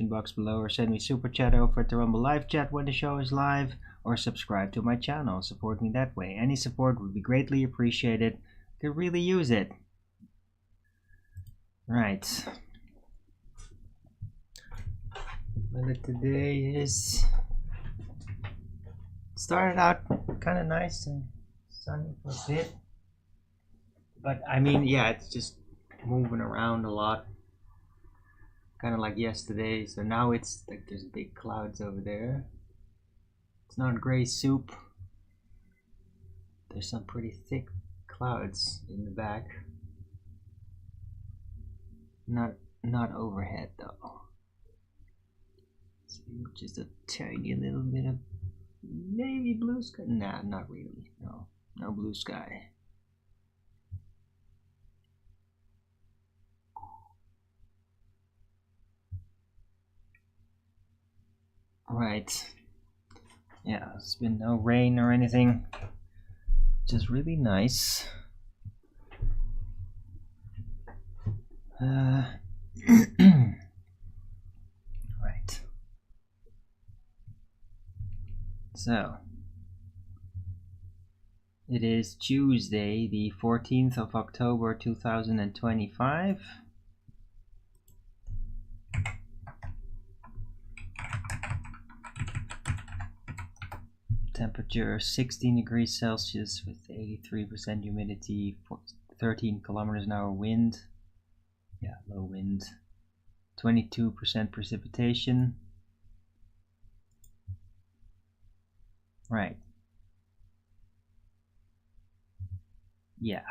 box below, or send me super chat over at the Rumble live chat when the show is live, or subscribe to my channel. Support me that way. Any support would be greatly appreciated. Could really use it. Right. Weather today is started out kind of nice and sunny for a bit, but I mean, yeah, it's just moving around a lot, kind of like yesterday. So now it's like there's big clouds over there. It's not gray soup. There's some pretty thick clouds in the back. Not overhead though. Just a tiny little bit of maybe blue sky. Nah, not really. No blue sky. Right. Yeah, it's been no rain or anything. Just really nice. Right. So, it is Tuesday, the 14th of October 2025. Temperature 16 degrees Celsius with 83% humidity, 13 kilometers an hour wind. Yeah, low wind. 22% precipitation. Right. Yeah.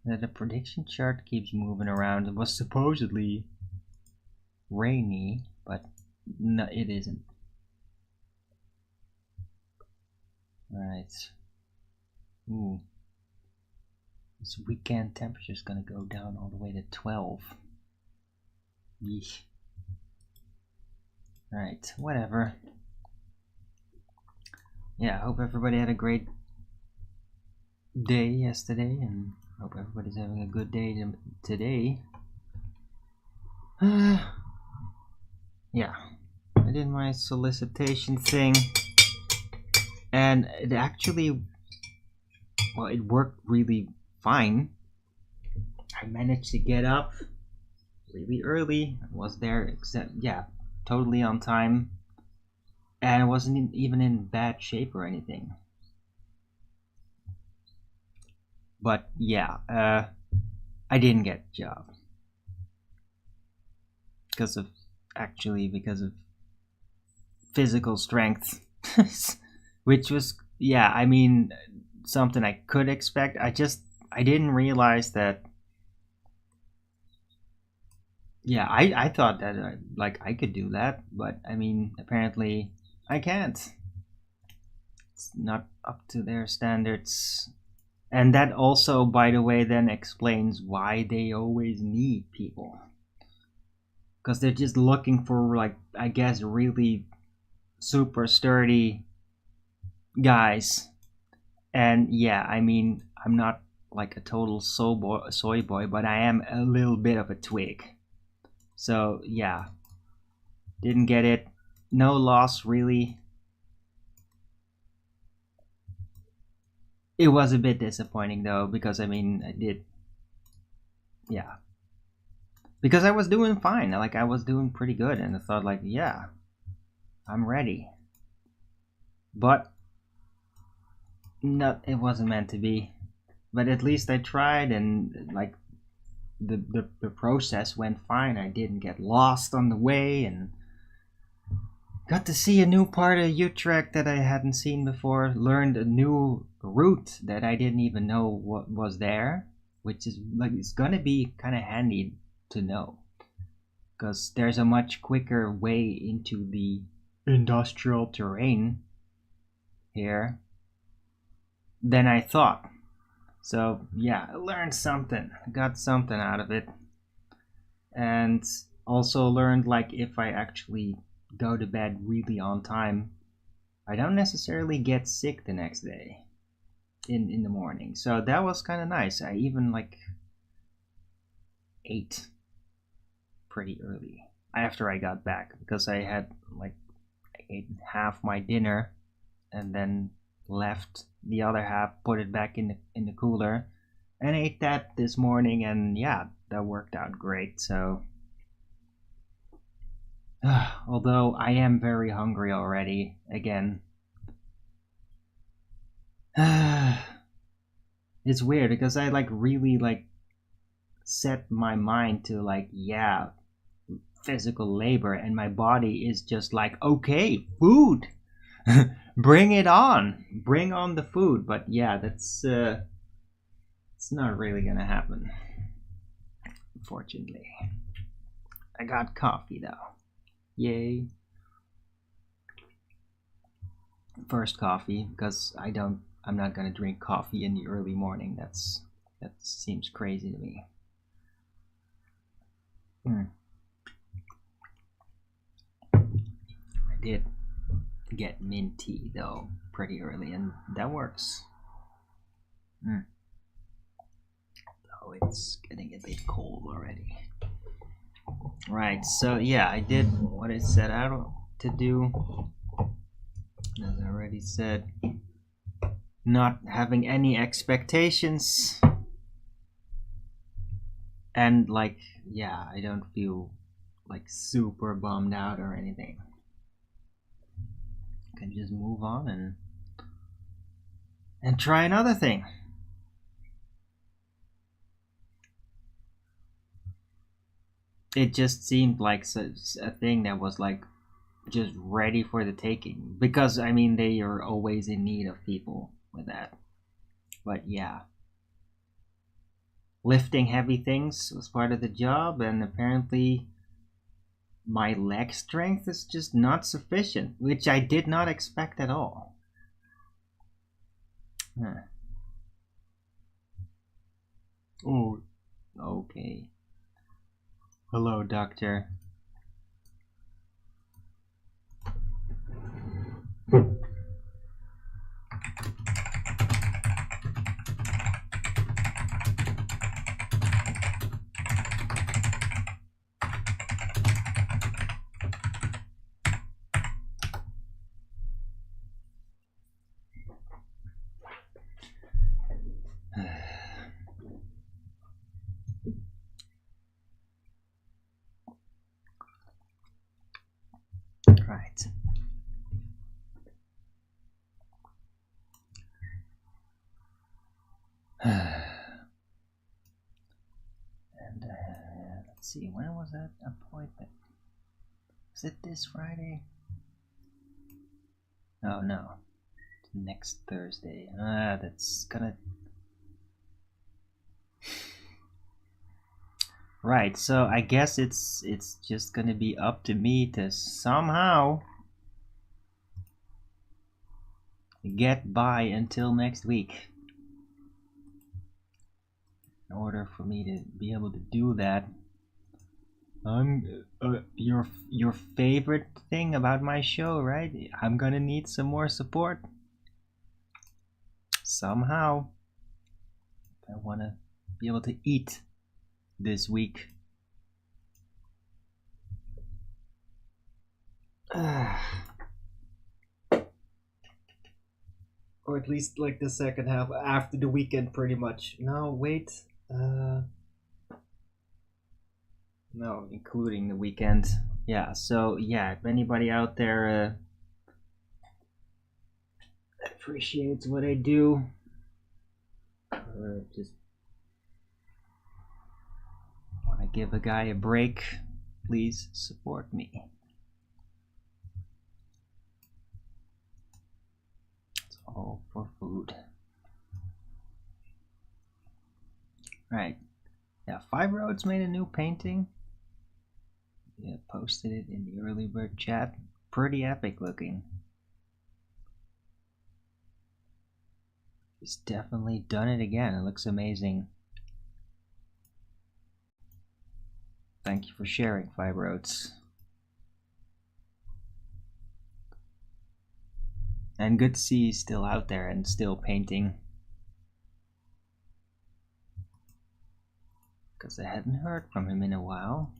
The prediction chart keeps moving around. It was supposedly rainy, but no, it isn't. Right. Ooh. This weekend temperature is gonna go down all the way to 12. Yeesh. Right, whatever. Yeah, I hope everybody had a great day yesterday, and hope everybody's having a good day today. Yeah, I did my solicitation thing, and it actually, well, it worked really fine. I managed to get up really early. I was there, except, yeah, totally on time, and I wasn't even in bad shape or anything. But yeah, I didn't get the job because of physical strength, which was, yeah, I mean, something I could expect. I didn't realize that. Yeah, I thought that I could do that, but I mean, apparently I can't. It's not up to their standards. And that also, by the way, then explains why they always need people. Because they're just looking for, like, I guess, really super sturdy guys. And yeah, I mean, I'm not like a total soy boy, but I am a little bit of a twig. So yeah, didn't get it. No loss, really. It was a bit disappointing though, because I mean, yeah, because I was doing fine. Like, I was doing pretty good, and I thought, like, yeah, I'm ready. But no, it wasn't meant to be. But at least I tried, and like the process went fine. I didn't get lost on the way, and got to see a new part of Utrecht that I hadn't seen before. Learned a new route that I didn't even know what was there, which is like, it's gonna be kind of handy to know, because there's a much quicker way into the industrial terrain here than I thought. So yeah, I learned something, got something out of it, and also learned, like, if I actually go to bed really on time, I don't necessarily get sick the next day in the morning. So that was kind of nice. I even like ate pretty early. after I got back, because I had like ate half my dinner and then left the other half, put it back in the cooler, and ate that this morning, and yeah, that worked out great. So although I am very hungry already again. It's weird because I like really like set my mind to like, yeah, physical labor, and my body is just like, okay, food. Bring it on. Bring on the food. But yeah, that's it's not really gonna happen, unfortunately. I got coffee though. Yay. First coffee, because I'm not gonna drink coffee in the early morning. That seems crazy to me. I did get mint tea though pretty early, and that works. Oh, it's getting a bit cold already. Right, so yeah, I did what I set out to do. As I already said, not having any expectations, and like, yeah, I don't feel like super bummed out or anything. I can just move on and try another thing. It just seemed like a thing that was like just ready for the taking, because I mean they are always in need of people with that. But yeah, lifting heavy things was part of the job, and apparently my leg strength is just not sufficient, which I did not expect at all. Huh. Oh, okay. Hello, doctor. Right. And let's see, when was that appointment? Is it this Friday? Oh no, it's next Thursday. That's gonna. Right, so I guess it's just gonna be up to me to somehow get by until next week. In order for me to be able to do that, I'm your favorite thing about my show, right? I'm gonna need some more support somehow. I wanna be able to eat this week. Or at least like the second half after the weekend, pretty much. No, wait. No, including the weekend. Yeah, so yeah, if anybody out there appreciates what I do, or just want to give a guy a break, please support me. It's all for food. Right. Yeah, Five Roads made a new painting. Yeah, posted it in the early bird chat. Pretty epic looking. He's definitely done it again. It looks amazing. Thank you for sharing, Five Roads. And good to see he's still out there and still painting. Because I hadn't heard from him in a while.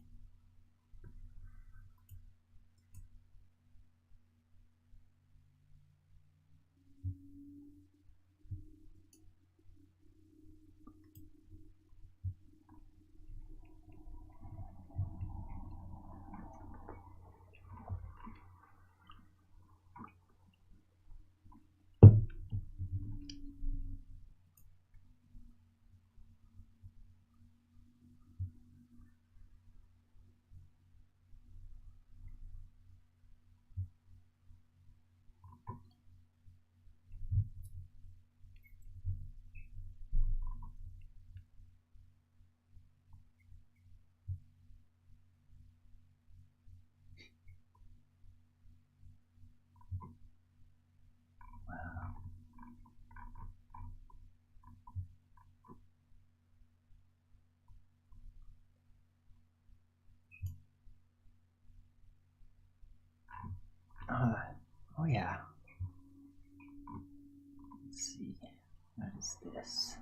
Oh yeah. Let's see. What is this?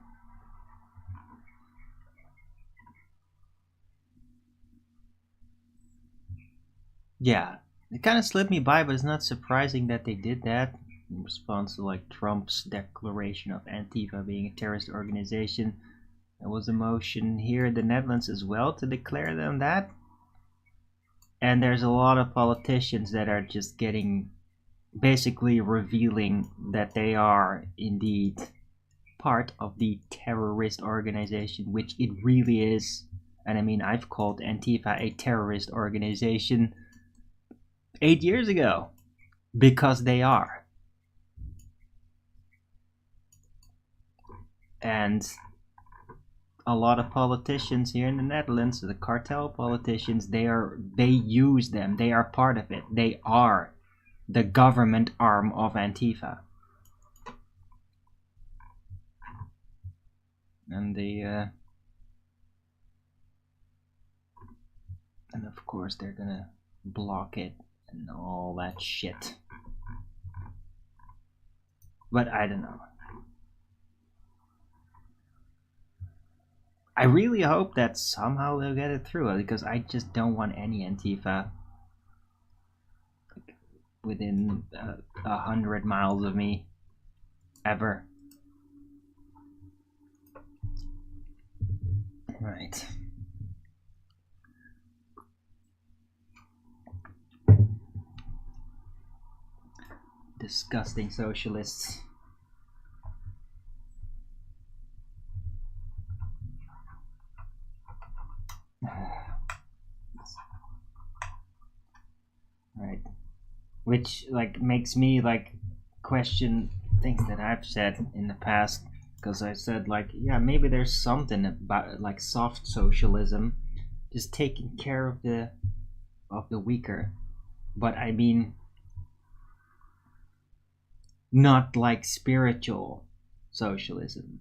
Yeah, it kind of slipped me by, but it's not surprising that they did that in response to like Trump's declaration of Antifa being a terrorist organization. There was a motion here in the Netherlands as well to declare them that. And there's a lot of politicians that are just getting basically revealing that they are indeed part of the terrorist organization, which it really is. And I mean, I've called Antifa a terrorist organization 8 years ago because they are. And a lot of politicians here in the Netherlands, the cartel politicians, they use them. They are part of it. They are the government arm of Antifa. And and of course they're gonna block it and all that shit. But I don't know. I really hope that somehow they'll get it through, because I just don't want any Antifa within 100 miles of me ever. Right. Disgusting socialists. Right. Which like makes me like question things that I've said in the past, because I said like, yeah, maybe there's something about like soft socialism, just taking care of the weaker. But I mean, not like spiritual socialism,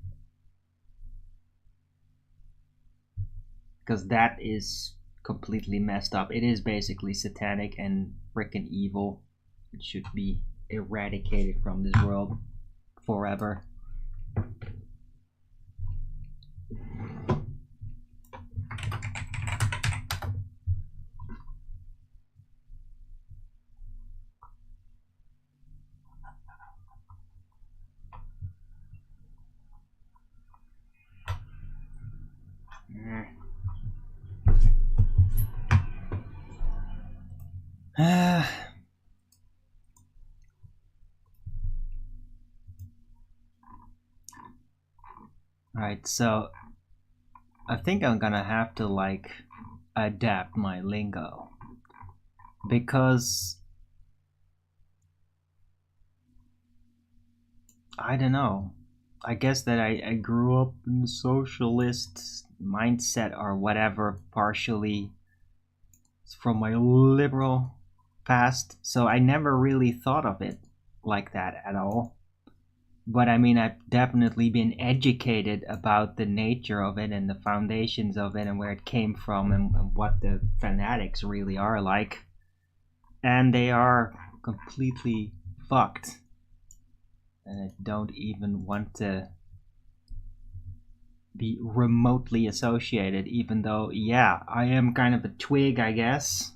because that is completely messed up. It is basically satanic and freaking evil. It should be eradicated from this world forever. Right, so I think I'm gonna have to like adapt my lingo, because I don't know. I guess that I grew up in the socialist mindset or whatever, partially from my liberal past, so I never really thought of it like that at all. But I mean, I've definitely been educated about the nature of it and the foundations of it and where it came from, and what the fanatics really are like. And they are completely fucked. And I don't even want to be remotely associated, even though, yeah, I am kind of a twig, I guess.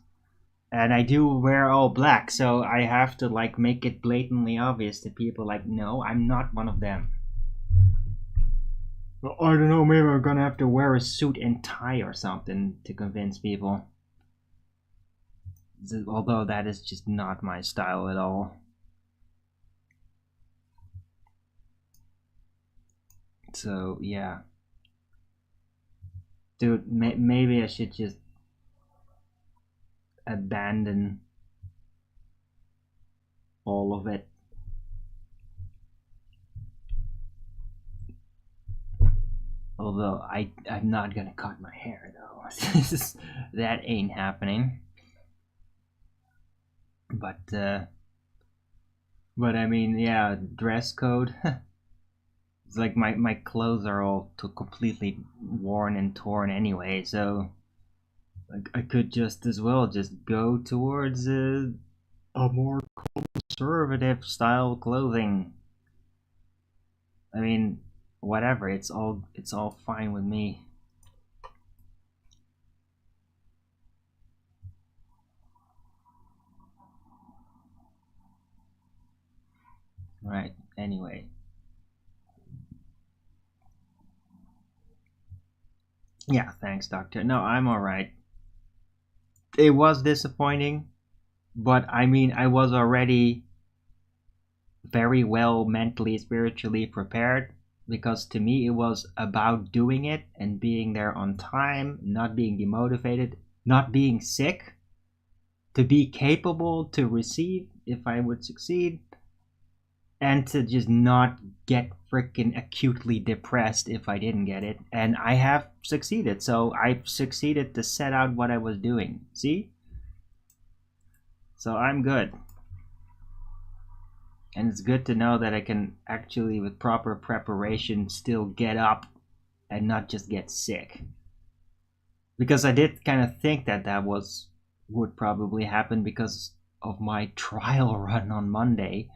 And I do wear all black, so I have to like make it blatantly obvious to people, like, no, I'm not one of them. Well, I don't know, maybe I'm gonna have to wear a suit and tie or something to convince people. Although that is just not my style at all. So, yeah. Dude, maybe I should just abandon all of it. Although I'm not gonna cut my hair though. That ain't happening. But I mean, yeah, dress code. It's like my clothes are all completely worn and torn anyway, so like I could just as well just go towards a more conservative style clothing. I mean, whatever. It's all fine with me. Right. Anyway. Yeah, thanks, doctor. No, I'm alright. It was disappointing, but I mean, I was already very well mentally, spiritually prepared, because to me it was about doing it and being there on time, not being demotivated, not being sick, to be capable to receive if I would succeed, and to just not get freaking acutely depressed if I didn't get it. And I have succeeded. So I've succeeded to set out what I was doing. See? So I'm good. And it's good to know that I can actually, with proper preparation, still get up and not just get sick. Because I did kind of think that would probably happen because of my trial run on Monday.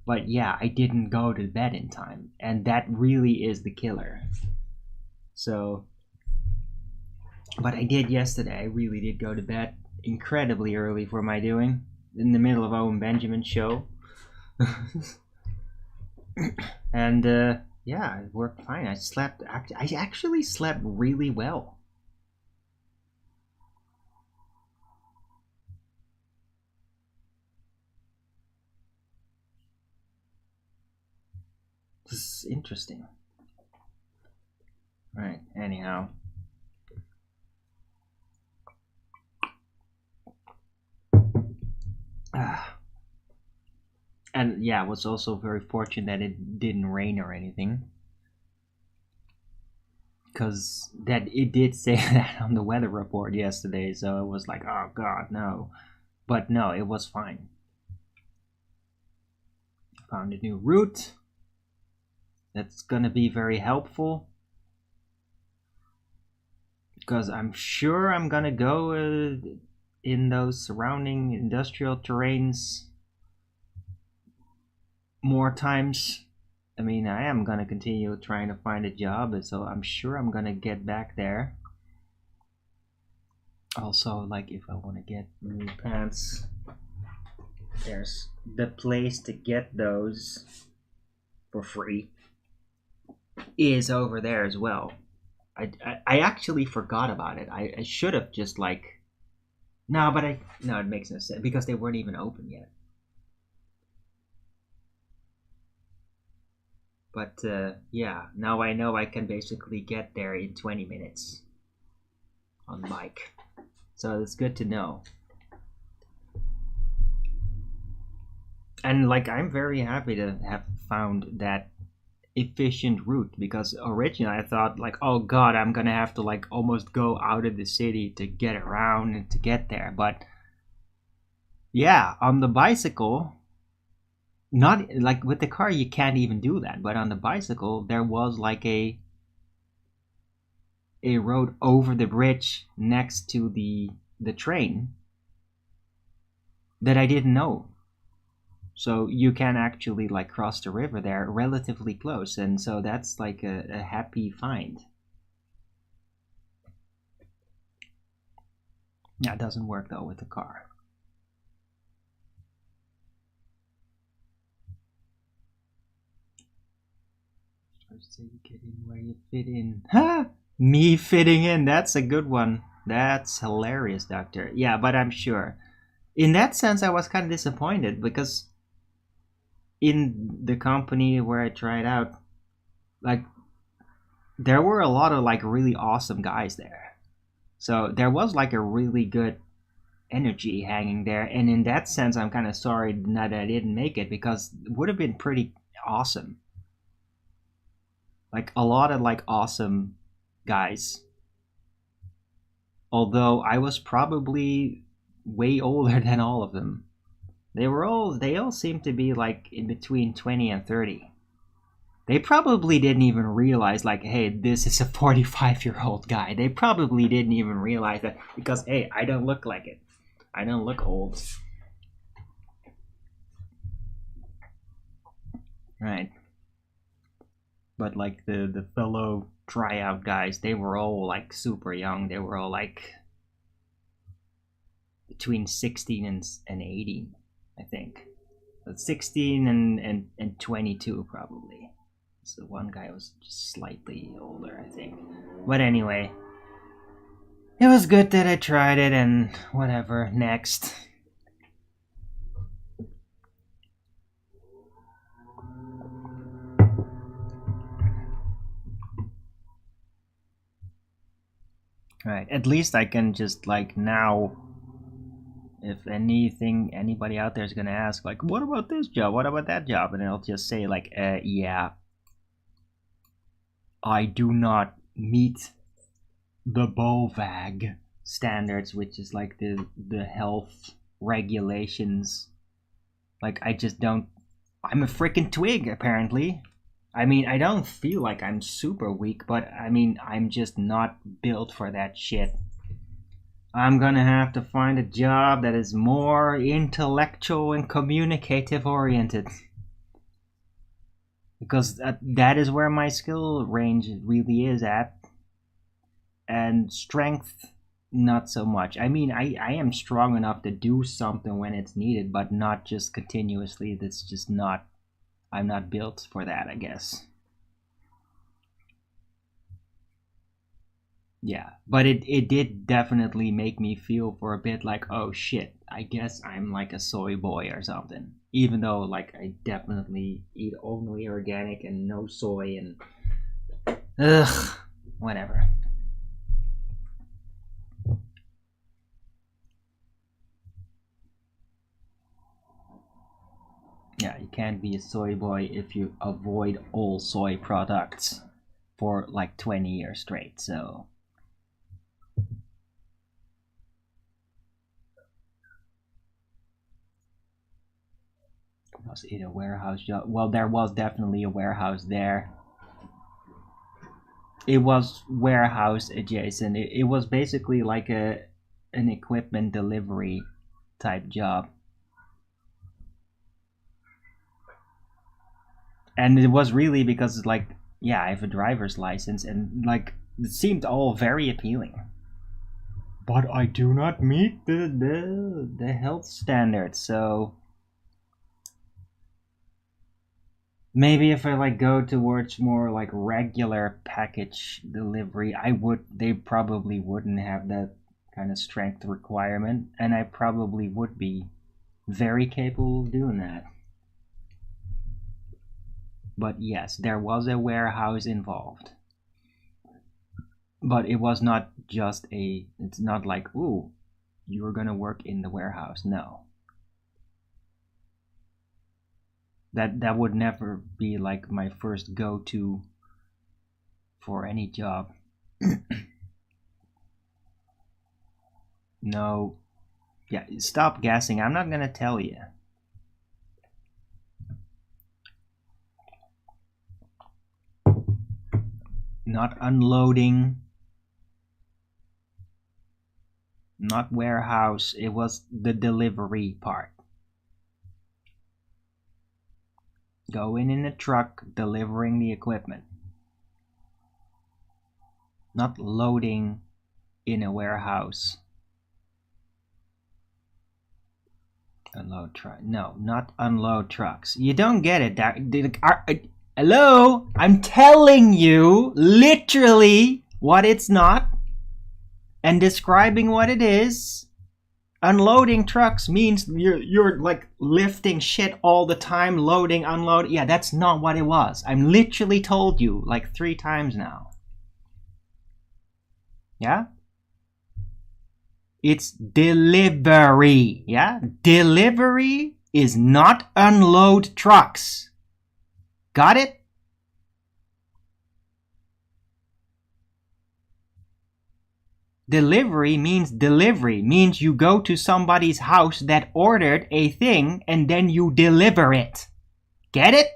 But yeah, I didn't go to bed in time, and that really is the killer. So, but I did yesterday. I really did go to bed incredibly early for my doing, in the middle of Owen Benjamin's show. And yeah, it worked fine. I actually slept really well. This is interesting. Right, anyhow. And yeah, I was also very fortunate that it didn't rain or anything. Because that it did say that on the weather report yesterday, so it was like, oh god, no. But no, it was fine. Found a new route. That's gonna be very helpful. Because I'm sure I'm gonna go in those surrounding industrial terrains more times. I mean, I am gonna continue trying to find a job, so I'm sure I'm gonna get back there. Also, like, if I want to get new pants, there's the place to get those for free is over there as well. I actually forgot about it. I should have just like, no, it makes no sense because they weren't even open yet. But yeah, now I know I can basically get there in 20 minutes on bike. So it's good to know. And like, I'm very happy to have found that efficient route, because originally I thought like, oh god, I'm gonna have to like almost go out of the city to get around and to get there. But yeah, on the bicycle, not like with the car you can't even do that, but on the bicycle there was like a road over the bridge next to the train that I didn't know. So you can actually like cross the river there relatively close, and so that's like a happy find. Yeah, it doesn't work though with the car. First say you get in where you fit in. Ha! Me fitting in, that's a good one. That's hilarious, doctor. Yeah, but I'm sure. In that sense, I was kind of disappointed because in the company where I tried out, like, there were a lot of like really awesome guys there. So there was like a really good energy hanging there, and in that sense I'm kind of sorry that I didn't make it, because it would have been pretty awesome. Like a lot of like awesome guys. Although I was probably way older than all of them. They all seemed to be like in between 20 and 30. They probably didn't even realize like, hey, this is a 45-year-old guy. They probably didn't even realize that, because hey, I don't look like it. I don't look old. Right. But like the fellow tryout guys, they were all like super young. They were all like between 16 and 18, I think. So 16 and 22 probably. So one guy was just slightly older, I think. But anyway, it was good that I tried it, and whatever, next. Right, at least I can just like now, if anybody out there is gonna ask like, what about this job, what about that job, and I'll just say like, yeah, I do not meet the BOVAG standards, which is like the health regulations. Like I just don't. I'm a freaking twig, apparently. I mean, I don't feel like I'm super weak, but I mean, I'm just not built for that shit. I'm gonna have to find a job that is more intellectual and communicative oriented. Because that is where my skill range really is at. And strength, not so much. I mean, I am strong enough to do something when it's needed, but not just continuously. That's just not. I'm not built for that, I guess. Yeah, but it did definitely make me feel for a bit like, oh shit, I guess I'm like a soy boy or something. Even though like I definitely eat only organic and no soy and ugh, whatever. Yeah, you can't be a soy boy if you avoid all soy products for like 20 years straight, so. Was it a warehouse job? Well, there was definitely a warehouse there. It was warehouse adjacent. It was basically like an equipment delivery type job. And it was really because like, yeah, I have a driver's license and like it seemed all very appealing. But I do not meet the health standards, so maybe if I like go towards more like regular package delivery, they probably wouldn't have that kind of strength requirement, and I probably would be very capable of doing that. But yes, there was a warehouse involved. But it was not just it's not like, ooh, you're gonna work in the warehouse. No. That would never be like my first go-to for any job. No. Yeah, stop guessing. I'm not gonna tell you. Not unloading. Not warehouse. It was the delivery part. Going in a truck, delivering the equipment. Not loading in a warehouse. Unload truck. No, not unload trucks. You don't get it. Hello? I'm telling you literally what it's not and describing what it is. Unloading trucks means you're like lifting shit all the time, loading, unloading. Yeah, that's not what it was. I'm literally told you like 3 times now. Yeah? It's delivery. Yeah? Delivery is not unload trucks. Got it? Delivery means you go to somebody's house that ordered a thing and then you deliver it. Get it?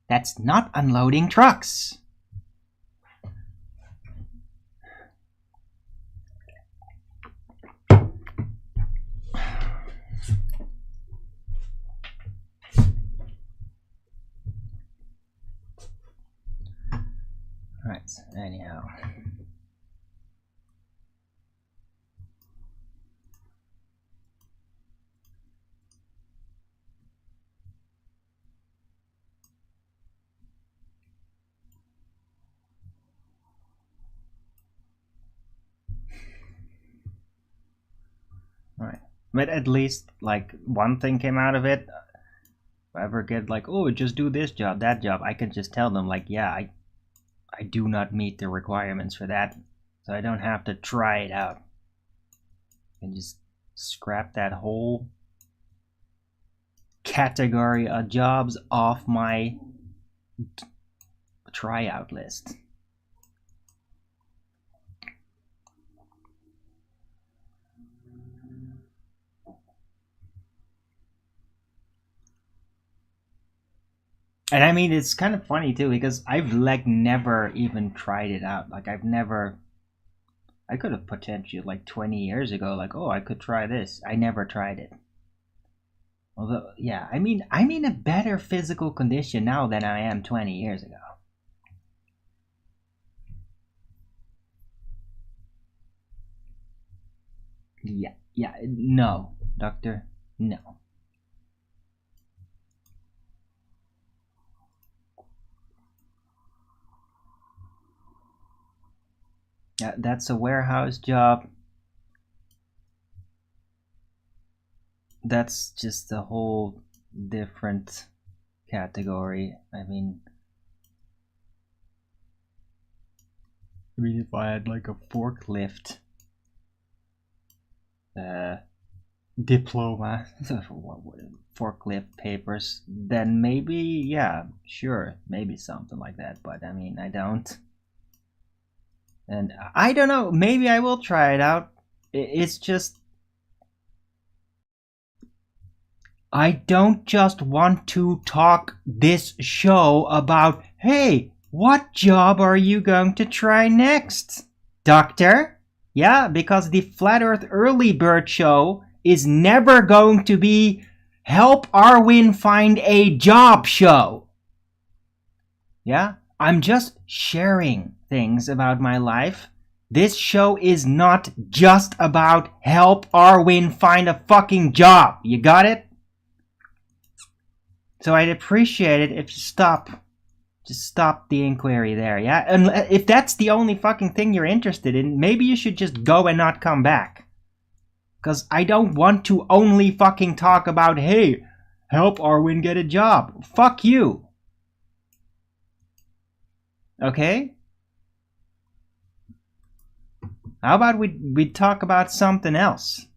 That's not unloading trucks. Right, anyhow. Right. But at least, like, one thing came out of it. If I ever get like, oh, just do this job, that job, I can just tell them, like, yeah, I do not meet the requirements for that. So I don't have to try it out. I can just scrap that whole category of jobs off my tryout list. And I mean, it's kind of funny too, because I've like never even tried it out. Like I've never, I could have potentially like 20 years ago, like, oh, I could try this. I never tried it. Although, yeah, I mean, I'm in a better physical condition now than I am 20 years ago. Yeah, no, doctor, no. Yeah, that's a warehouse job. That's just a whole different category. I mean, if I had like a forklift diploma, forklift papers, then maybe, yeah, sure, maybe something like that. But I mean, I don't. And I don't know, maybe I will try it out. It's just, I don't just want to talk this show about, hey, what job are you going to try next, Doctor? Yeah, because the Flat Earth Early Bird Show is never going to be Help Arwin Find a Job show. Yeah, I'm just sharing things about my life. This show is not just about help Arwin find a fucking job. You got it? So I'd appreciate it if you just stop the inquiry there, yeah? And if that's the only fucking thing you're interested in, maybe you should just go and not come back. Because I don't want to only fucking talk about, hey, help Arwin get a job. Fuck you. Okay? How about we talk about something else?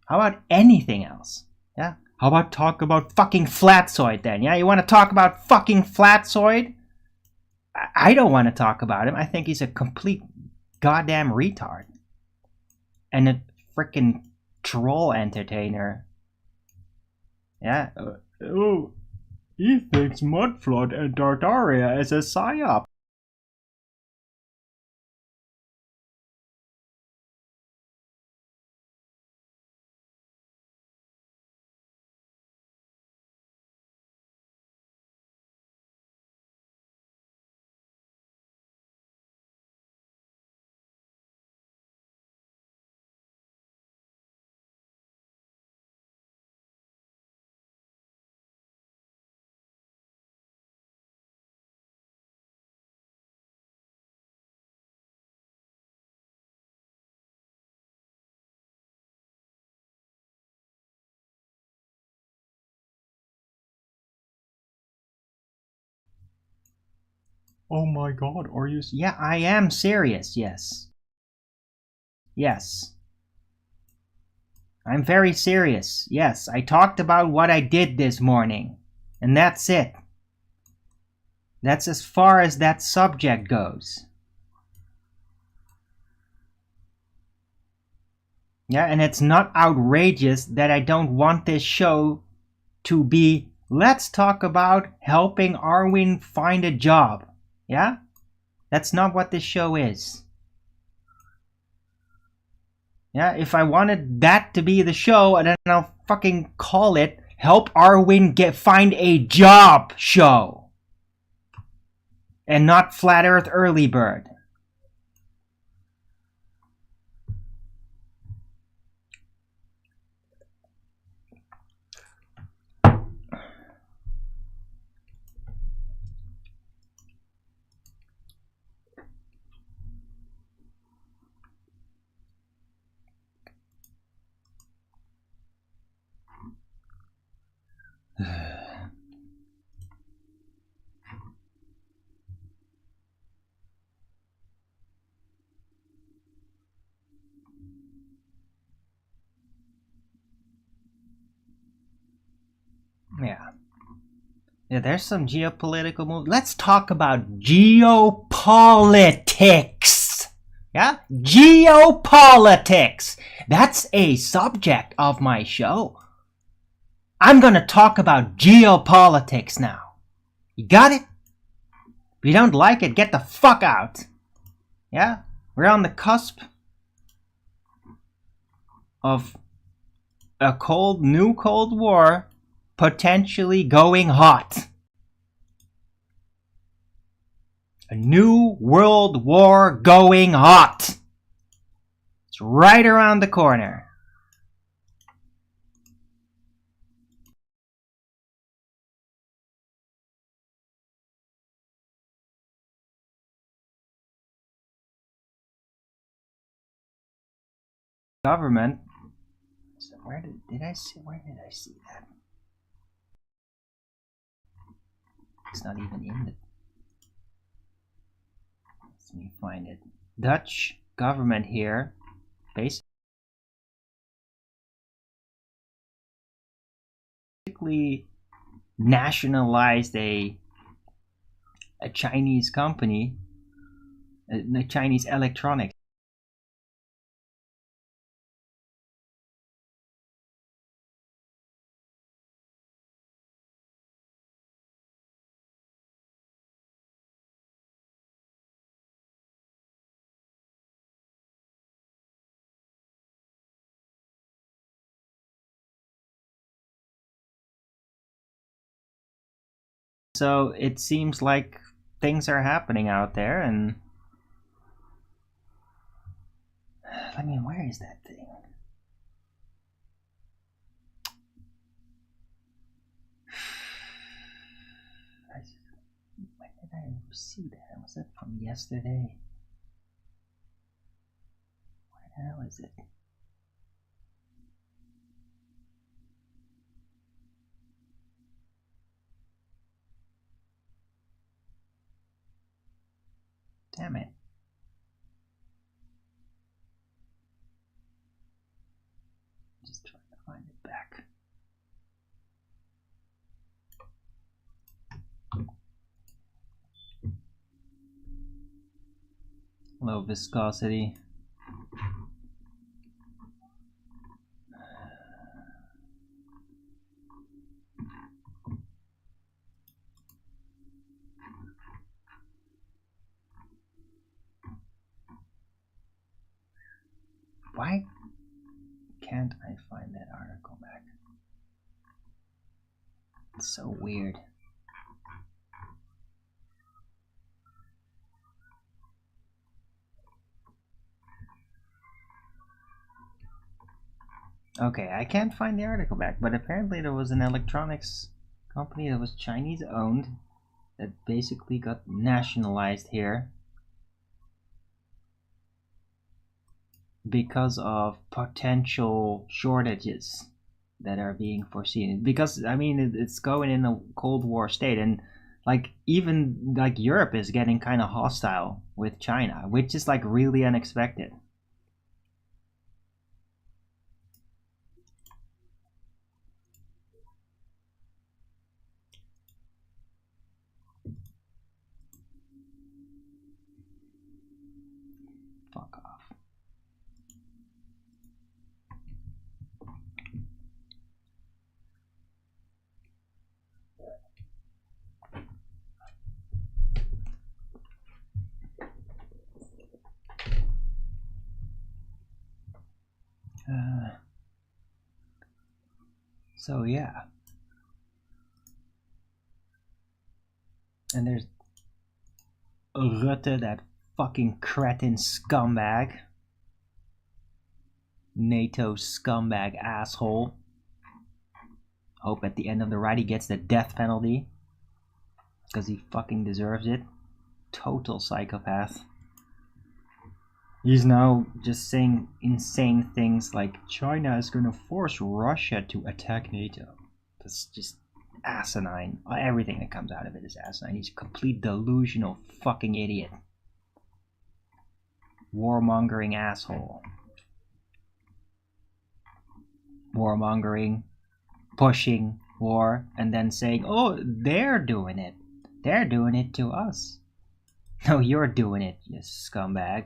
How about anything else? Yeah? How about talk about fucking Flatzoid then? Yeah, you want to talk about fucking Flatzoid? I don't want to talk about him. I think he's a complete goddamn retard. And a freaking troll entertainer. Yeah. Oh, he thinks Mudflood and Dardaria is a psyop. Oh my god, are you... Yeah, I am serious, yes. Yes. I'm very serious, yes. I talked about what I did this morning. And that's it. That's as far as that subject goes. Yeah, and it's not outrageous that I don't want this show to be, let's talk about helping Arwin find a job. Yeah? That's not what this show is. Yeah, if I wanted that to be the show, then I'll fucking call it Help Arwin Find a Job Show. and not Flat Earth Early Bird. Yeah. Yeah, there's some geopolitical move. Let's talk about geopolitics. Yeah? Geopolitics. That's a subject of my show. I'm gonna talk about geopolitics now. You got it? If you don't like it, get the fuck out. Yeah? We're on the cusp of a new Cold War potentially going hot. A new world war going hot. It's right around the corner. Government. Where did I see that? It's not even in the. Let me find it. Dutch government here basically nationalized a Chinese company, a Chinese electronics. So it seems like things are happening out there, and I mean, where is that thing? When did I see that? Was it from yesterday? Where the hell is it? Damn it. Just trying to find it back. Low viscosity. Why can't I find that article back? It's so weird. Okay, I can't find the article back, but apparently there was an electronics company that was Chinese owned that basically got nationalized here because of potential shortages that are being foreseen. Because I mean, it's going in a Cold War state, and like even like Europe is getting kind of hostile with China, which is like really unexpected. Fuck off. So yeah, and there's Rutte, that fucking cretin scumbag. NATO scumbag asshole. Hope at the end of the ride he gets the death penalty. Because he fucking deserves it. Total psychopath. He's now just saying insane things like China is gonna force Russia to attack NATO. That's just asinine. Everything that comes out of it is asinine. He's a complete delusional fucking idiot. Warmongering asshole. Warmongering, pushing war, and then saying, oh, they're doing it. They're doing it to us. No, you're doing it, you scumbag.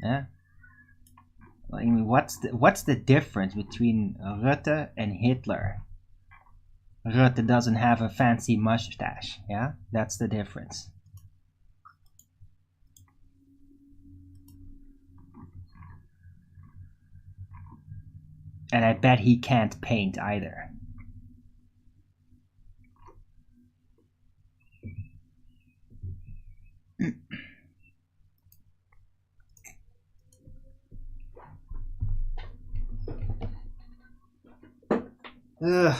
Yeah. I mean, what's the difference between Rutte and Hitler? Rutte doesn't have a fancy mustache, yeah? That's the difference. And I bet he can't paint either. Ugh.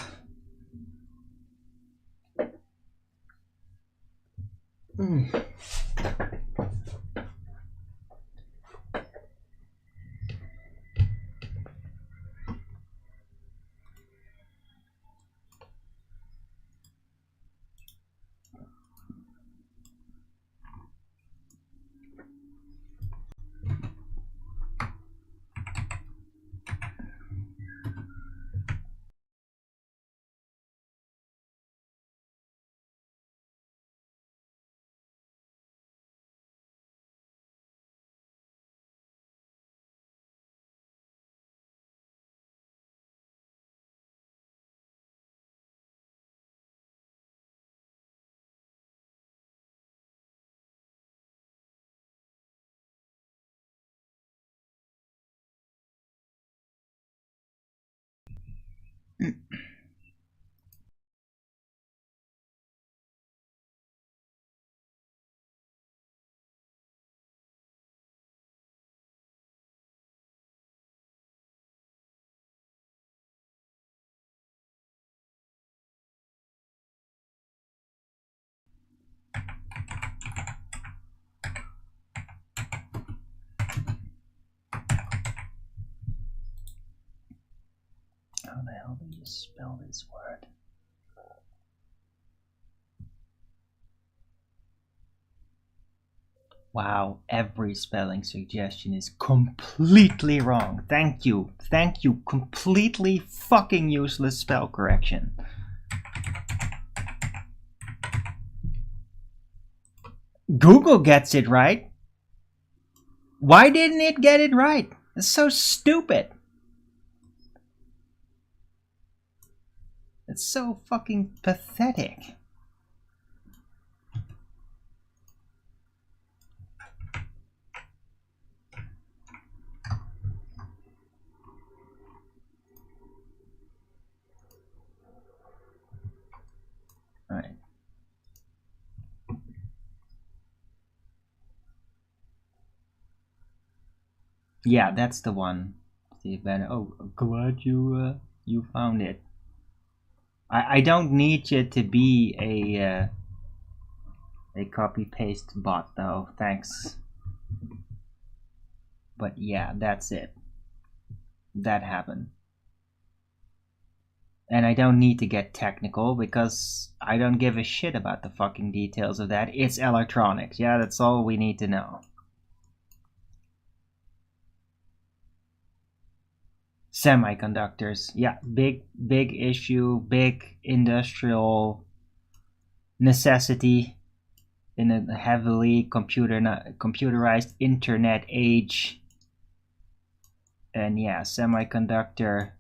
How the hell do you spell this word? Wow, every spelling suggestion is completely wrong. Thank you. Thank you. Completely fucking useless spell correction. Google gets it right. Why didn't it get it right? It's so stupid. It's so fucking pathetic. Alright. Yeah, that's the one. Steve Bannon. Oh, glad you found it. I don't need you to be a copy paste bot though. Thanks. But yeah, that's it. That happened. And I don't need to get technical because I don't give a shit about the fucking details of that. It's electronics. Yeah, that's all we need to know. Semiconductors. Yeah, big issue, big industrial necessity in a heavily computerized internet age. And yeah, semiconductor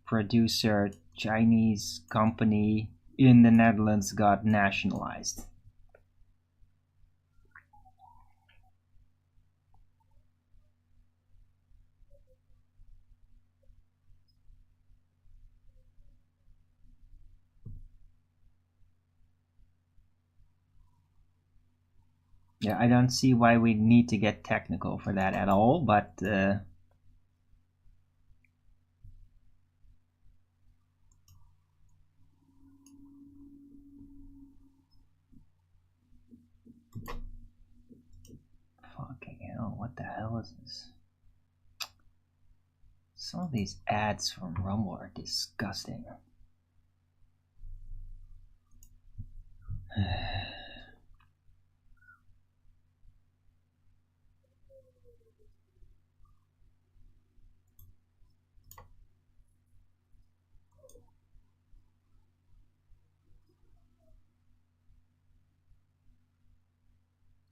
producer Chinese company in the Netherlands got nationalized. Yeah, I don't see why we need to get technical for that at all, but fucking hell, what the hell is this? Some of these ads from Rumble are disgusting.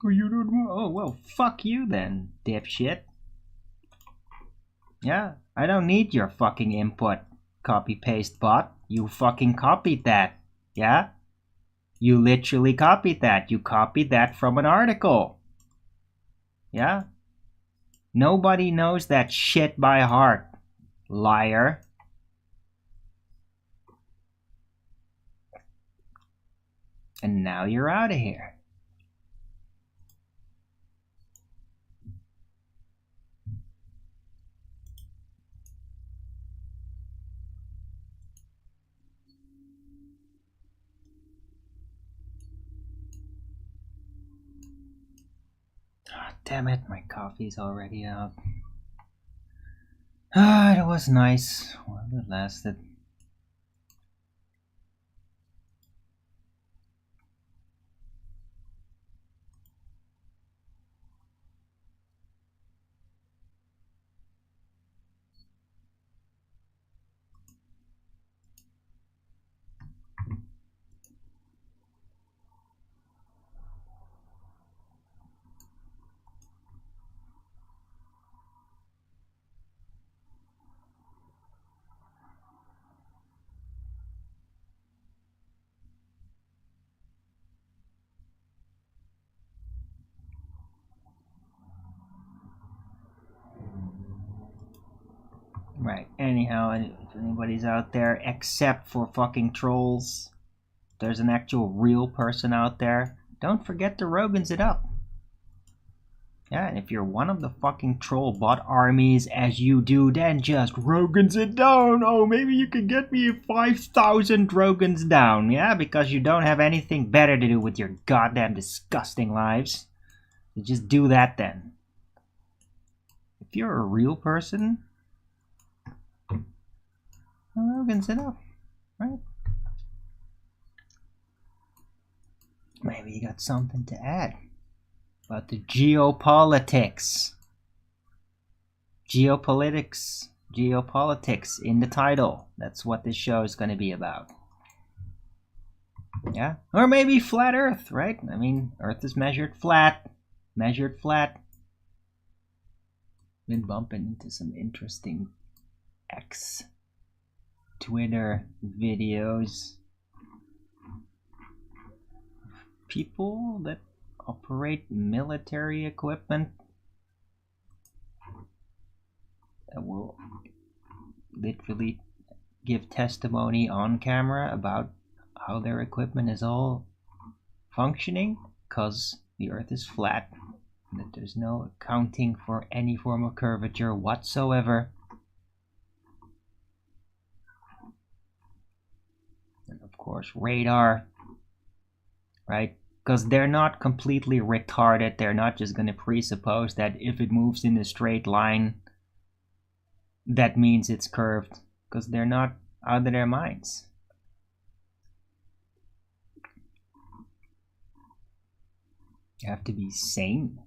Oh, you don't want. Oh, well, fuck you then, dipshit. Yeah, I don't need your fucking input, copy paste bot. You fucking copied that. Yeah? You literally copied that. You copied that from an article. Yeah? Nobody knows that shit by heart, liar. And now you're out of here. Oh, damn it, my coffee's already out. Ah, it was nice while it lasted. Right, anyhow, if anybody's out there, except for fucking trolls, there's an actual real person out there, don't forget to Rogan's it up. Yeah, and if you're one of the fucking troll bot armies as you do, then just Rogan's it down. Oh, maybe you can get me 5,000 Rogans down, yeah? Because you don't have anything better to do with your goddamn disgusting lives. You just do that then. If you're a real person, well, Rogan's it up, right? Maybe you got something to add about the geopolitics. Geopolitics in the title. That's what this show is going to be about. Yeah? Or maybe flat Earth, right? I mean, Earth is measured flat. Measured flat. Been bumping into some interesting X Twitter videos. People that operate military equipment that will literally give testimony on camera about how their equipment is all functioning because the Earth is flat, and that there's no accounting for any form of curvature whatsoever. And of course, radar, right? Because they're not completely retarded. They're not just going to presuppose that if it moves in a straight line, that means it's curved. Because they're not out of their minds. You have to be sane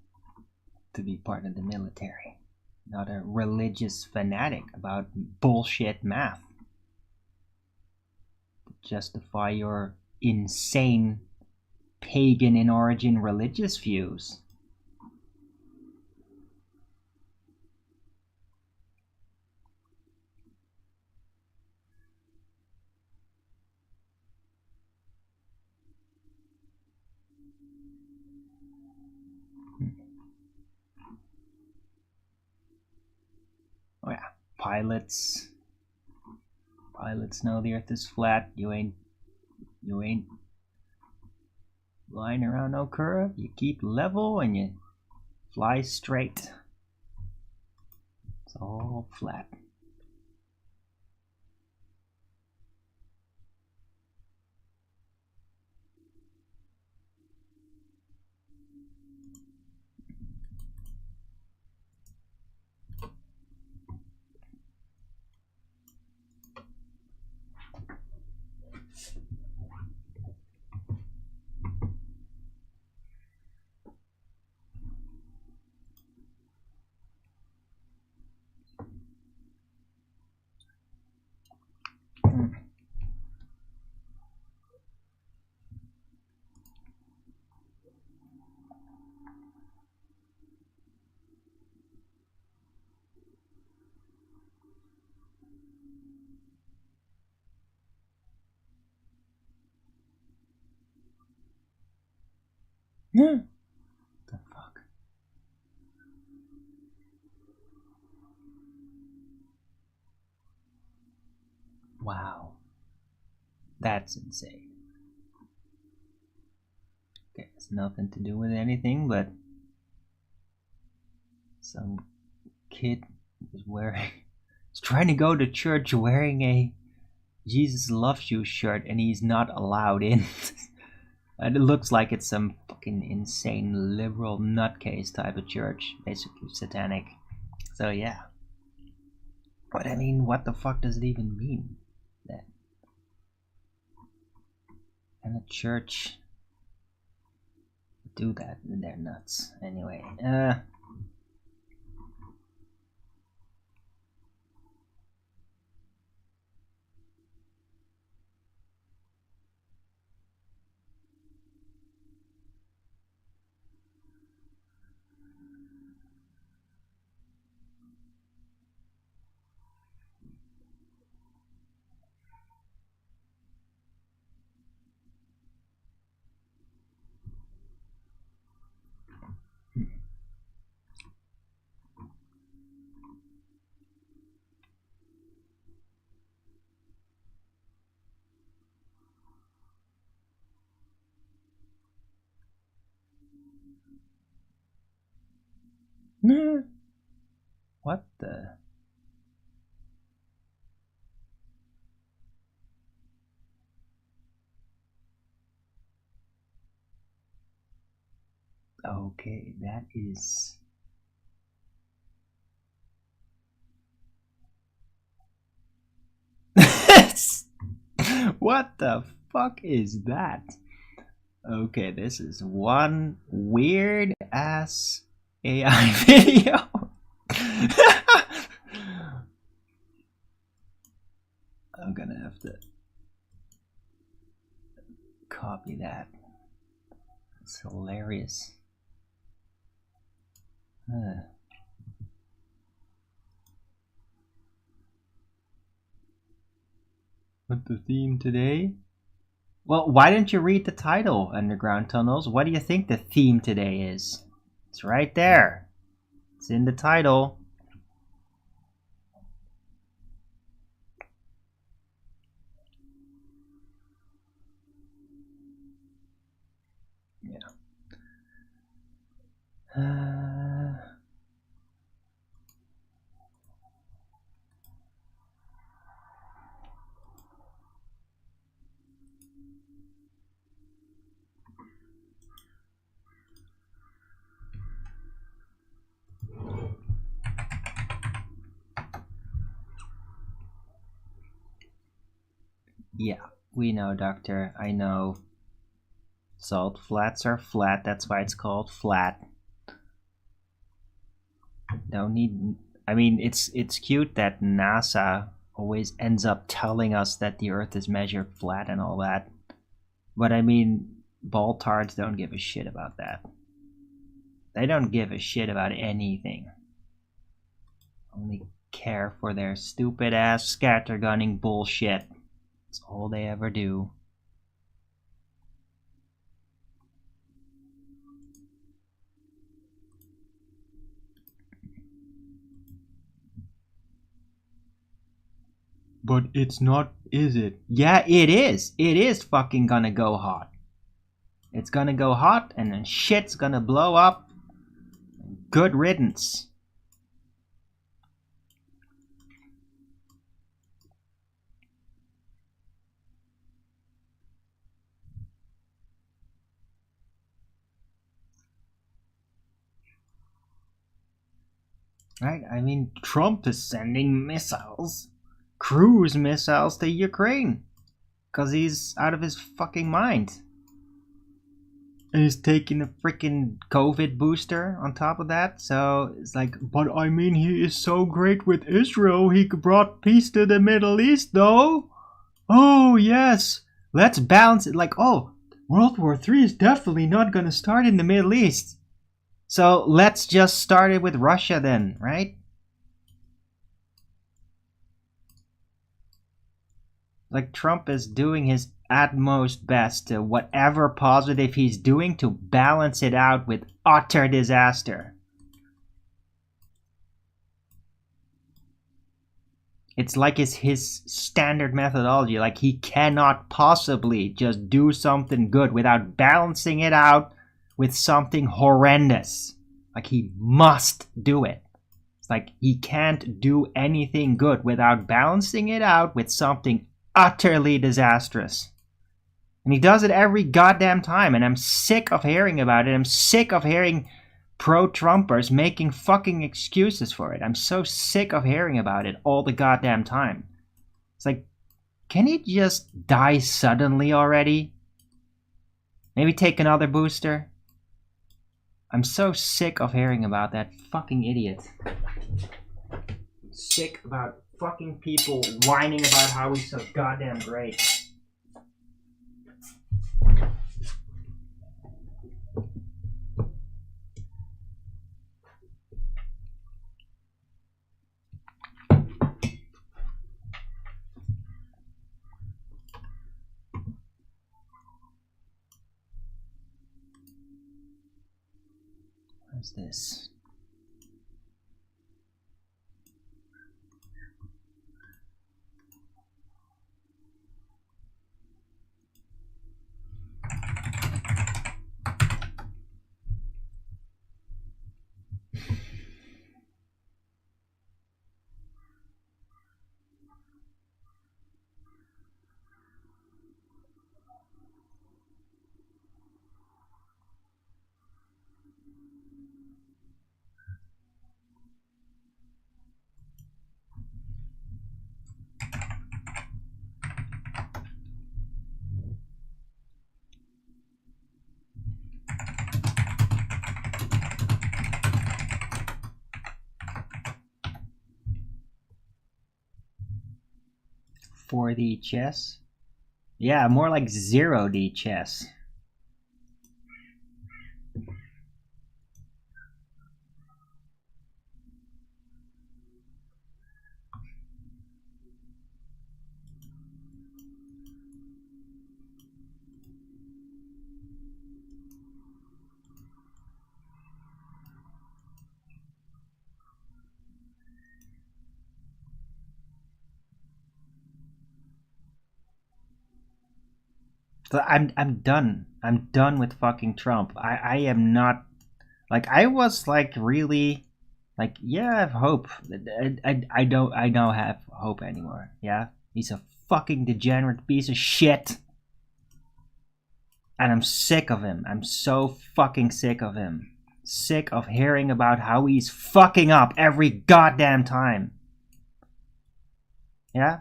to be part of the military. Not a religious fanatic about bullshit math. To justify your insane pagan in origin religious views. Oh yeah, pilots know the Earth is flat. You ain't Flying around no curve, you keep level and you fly straight. It's all flat. Yeah. The fuck? Wow. That's insane. Okay, it's nothing to do with anything, but some kid is trying to go to church wearing a Jesus loves you shirt and he's not allowed in. And it looks like it's some fucking insane liberal nutcase type of church, basically satanic. So yeah. But I mean, what the fuck does it even mean? That and a church do that? They're nuts. Anyway, what the? Okay, that is. What the fuck is that? Okay, this is one weird ass AI video. I'm gonna have to copy that. It's hilarious. What the theme today? Well, why didn't you read the title, Underground Tunnels? What do you think the theme today is? It's right there. It's in the title. Yeah. Yeah, we know, Doctor. I know. Salt flats are flat. That's why it's called flat. Don't need. I mean, it's cute that NASA always ends up telling us that the Earth is measured flat and all that. But I mean, baltards don't give a shit about that. They don't give a shit about anything. Only care for their stupid ass scattergunning bullshit. That's all they ever do. But it's not, is it? Yeah, it is. It is fucking gonna go hot. It's gonna go hot and then shit's gonna blow up. Good riddance. Right? I mean, Trump is sending missiles, cruise missiles to Ukraine. Because he's out of his fucking mind. And he's taking a freaking COVID booster on top of that. So it's like, but I mean, he is so great with Israel. He brought peace to the Middle East, though. Oh, yes. Let's balance it. Like, oh, World War III is definitely not going to start in the Middle East. So let's just start it with Russia then, right? Like, Trump is doing his utmost best to whatever positive he's doing to balance it out with utter disaster. It's like it's his standard methodology. Like, he cannot possibly just do something good without balancing it out with something horrendous. Like, he must do it. It's like he can't do anything good without balancing it out with something utterly disastrous. And he does it every goddamn time, and I'm sick of hearing about it. I'm sick of hearing pro-Trumpers making fucking excuses for it. I'm so sick of hearing about it all the goddamn time. It's like, can he just die suddenly already? Maybe take another booster? I'm so sick of hearing about that fucking idiot. I'm sick about fucking people whining about how he's so goddamn great. What's this? For the chess? Yeah, more like 0D chess. So I'm done. I'm done with fucking Trump. I am not, like, I was like really like, yeah, I have hope. I don't have hope anymore. Yeah, he's a fucking degenerate piece of shit, and I'm sick of him. I'm so fucking sick of him. Sick of hearing about how he's fucking up every goddamn time. Yeah.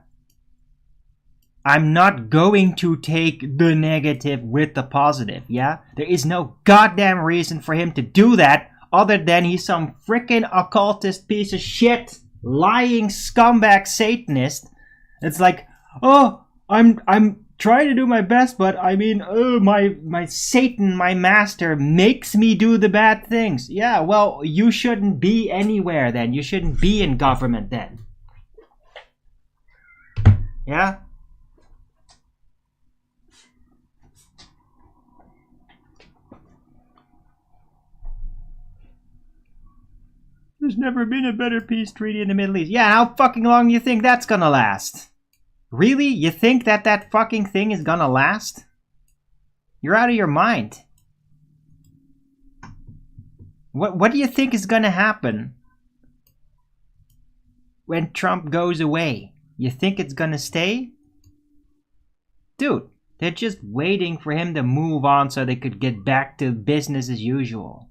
I'm not going to take the negative with the positive, yeah? There is no goddamn reason for him to do that other than he's some freaking occultist piece of shit, lying scumbag Satanist. It's like, oh, I'm trying to do my best, but I mean, oh, my Satan, my master, makes me do the bad things. Yeah, well, you shouldn't be anywhere then. You shouldn't be in government then. Yeah? There's never been a better peace treaty in the Middle East. Yeah, how fucking long do you think that's gonna last? Really? You think that fucking thing is gonna last? You're out of your mind. What do you think is gonna happen when Trump goes away? You think it's gonna stay? Dude, they're just waiting for him to move on so they could get back to business as usual.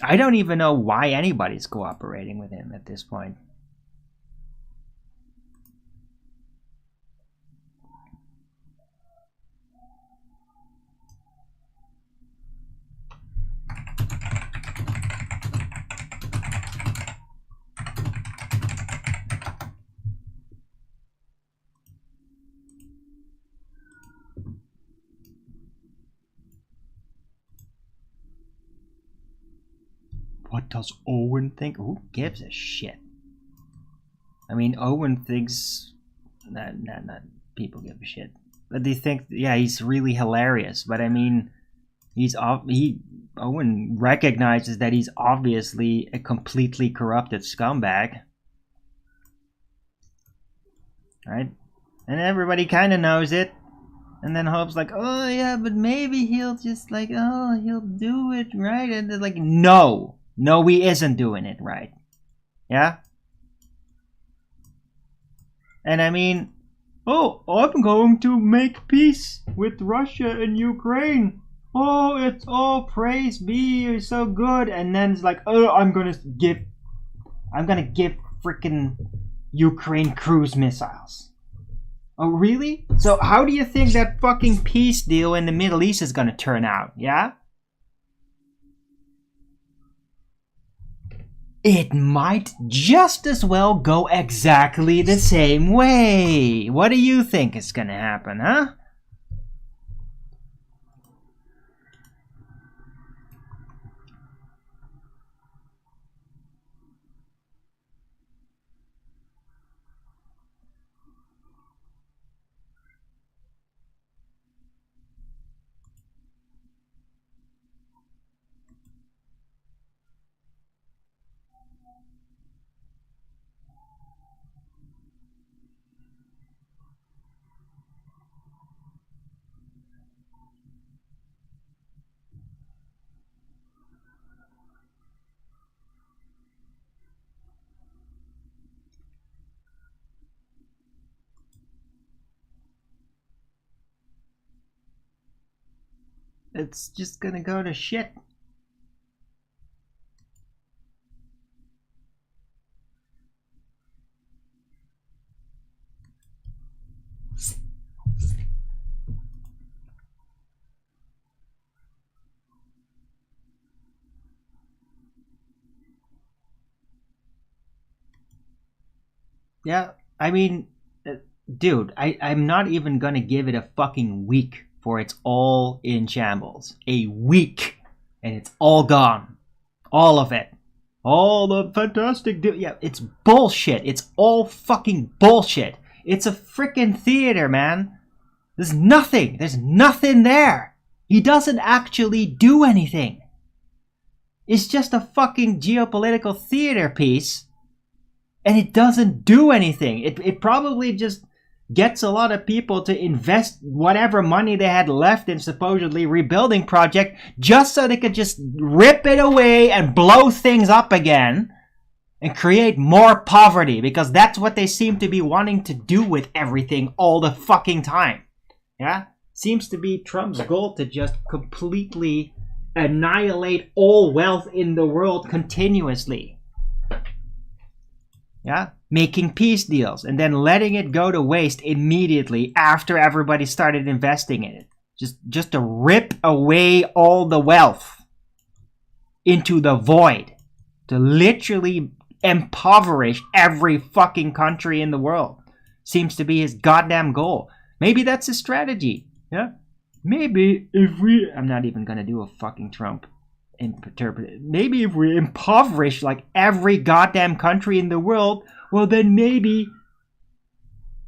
I don't even know why anybody's cooperating with him at this point. What does Owen think? Who gives a shit? I mean, Owen thinks... Not people give a shit. But they think, yeah, he's really hilarious. But I mean, Owen recognizes that he's obviously a completely corrupted scumbag. Right? And everybody kind of knows it. And then Hope's like, oh yeah, but maybe he'll just like, oh, he'll do it right. And they're like, no. No, he isn't doing it right. Yeah? And I mean, oh, I'm going to make peace with Russia and Ukraine. Oh, it's all praise be, you're so good. And then it's like, oh, I'm gonna give freaking Ukraine cruise missiles. Oh, really? So how do you think that fucking peace deal in the Middle East is gonna turn out? Yeah? It might just as well go exactly the same way. What do you think is gonna happen, huh? It's just gonna go to shit. Yeah, I mean, dude, I'm not even gonna give it a fucking week for it's all in shambles. A week, and it's all gone. All of it. All the fantastic... yeah, it's bullshit. It's all fucking bullshit. It's a freaking theater, man. There's nothing. There's nothing there. He doesn't actually do anything. It's just a fucking geopolitical theater piece. And it doesn't do anything. It probably just gets a lot of people to invest whatever money they had left in supposedly rebuilding project just so they could just rip it away and blow things up again and create more poverty, because that's what they seem to be wanting to do with everything all the fucking time. Yeah? Seems to be Trump's goal to just completely annihilate all wealth in the world continuously. Yeah, making peace deals and then letting it go to waste immediately after everybody started investing in it. Just to rip away all the wealth into the void. To literally impoverish every fucking country in the world. Seems to be his goddamn goal. Maybe that's his strategy. Yeah. Maybe if we... I'm not even gonna do a fucking Trump interpret. Maybe if we impoverish like every goddamn country in the world, well then maybe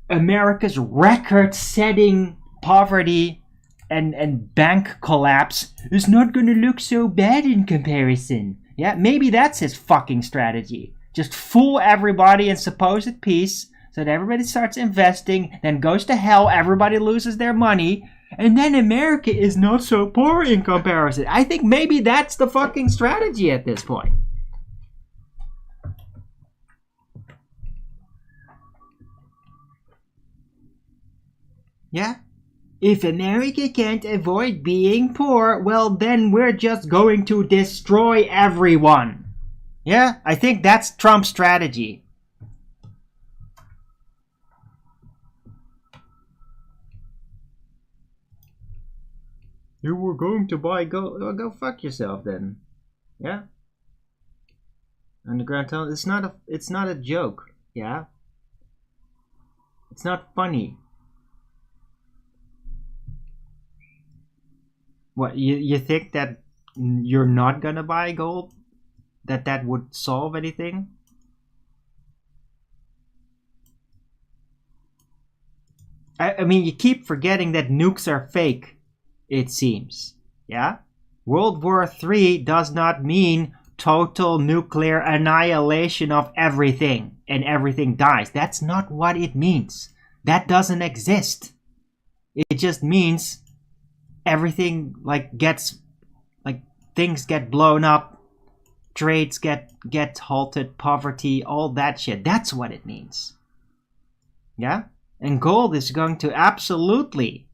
America's record-setting poverty and bank collapse is not going to look so bad in comparison. Yeah, maybe that's his fucking strategy. Just fool everybody in supposed peace So that everybody starts investing, then goes to hell, everybody loses their money, and then America is not so poor in comparison. I think maybe that's the fucking strategy at this point. Yeah? If America can't avoid being poor, well then we're just going to destroy everyone. Yeah? I think that's Trump's strategy. You were going to buy gold. Well, go fuck yourself then. Yeah? Underground tunnel. It's not a joke. Yeah? It's not funny. What, you think that you're not gonna buy gold? That would solve anything? I mean, you keep forgetting that nukes are fake. It seems. Yeah? World War III does not mean total nuclear annihilation of everything and everything dies. That's not what it means. That doesn't exist. It just means everything things get blown up, trades get halted, poverty, all that shit. That's what it means. Yeah? And gold is going to absolutely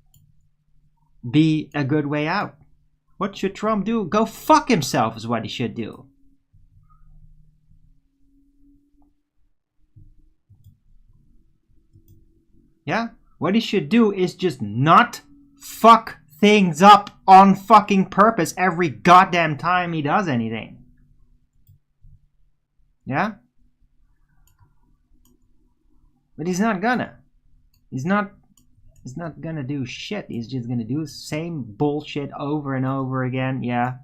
be a good way out. What should Trump do? Go fuck himself is what he should do. Yeah? What he should do is just not fuck things up on fucking purpose every goddamn time he does anything. Yeah? But he's not gonna. He's not gonna do shit. He's just gonna do the same bullshit over and over again. Yeah.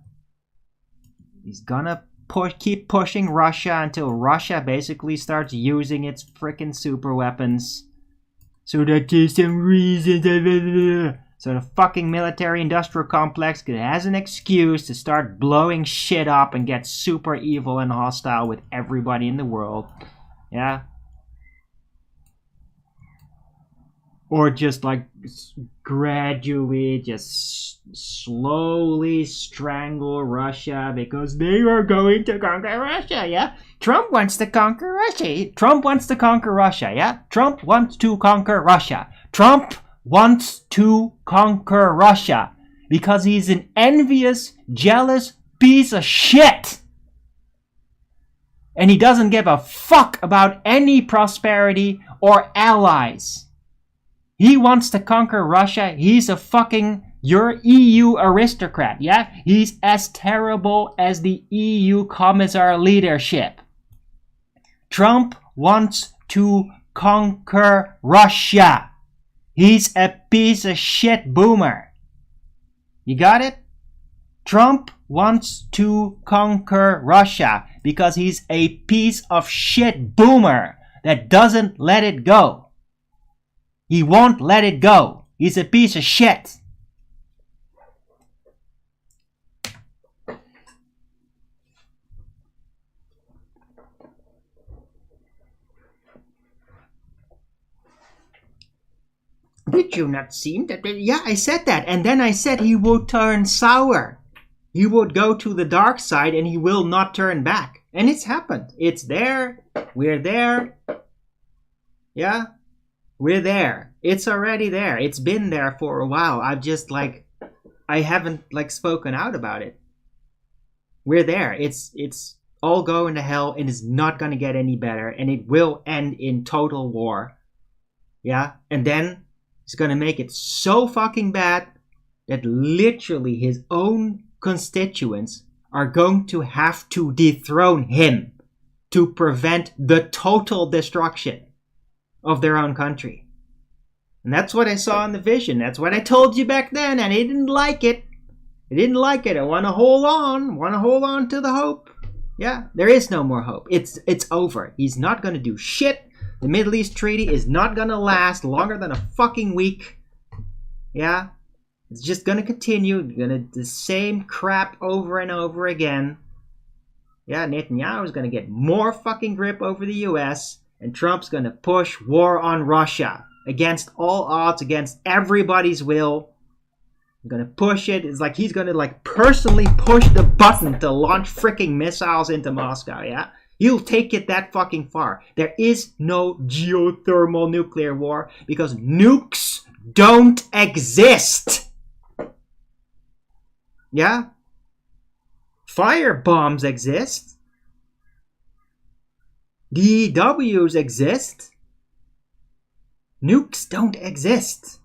He's gonna keep pushing Russia until Russia basically starts using its frickin' super weapons. So that there's some reason. So the fucking military-industrial complex has an excuse to start blowing shit up and get super evil and hostile with everybody in the world. Yeah? Or just gradually, just slowly strangle Russia because they are going to conquer Russia, yeah? Trump wants to conquer Russia. Trump wants to conquer Russia, yeah? Trump wants to conquer Russia. Trump wants to conquer Russia because he's an envious, jealous piece of shit. And he doesn't give a fuck about any prosperity or allies. He wants to conquer Russia. He's a fucking your EU aristocrat, yeah? He's as terrible as the EU commissar leadership. Trump wants to conquer Russia. He's a piece of shit boomer. You got it? Trump wants to conquer Russia because he's a piece of shit boomer that doesn't let it go. He won't let it go. He's a piece of shit. Did you not see that? Yeah, I said that. And then I said he would turn sour. He would go to the dark side and he will not turn back. And it's happened. It's there. We're there. Yeah? We're there. It's already there. It's been there for a while. I haven't spoken out about it. We're there. It's all going to hell and it's not going to get any better. And it will end in total war. Yeah? And then he's going to make it so fucking bad that literally his own constituents are going to have to dethrone him to prevent the total destruction of their own country. And that's what I saw in the vision. That's what I told you back then, and I didn't like it. I didn't like it. I want to hold on to the hope. Yeah, there is no more hope. It's over. He's not going to do shit. The Middle East Treaty is not going to last longer than a fucking week. Yeah, it's just going to continue. The same crap over and over again. Yeah, Netanyahu is going to get more fucking grip over the US. And Trump's gonna push war on Russia against all odds, against everybody's will. I'm gonna push it. It's like he's gonna like personally push the button to launch freaking missiles into Moscow, yeah? He'll take it that fucking far. There is no geothermal nuclear war because nukes don't exist. Yeah? Fire bombs exist. DEWs exist. Nukes don't exist.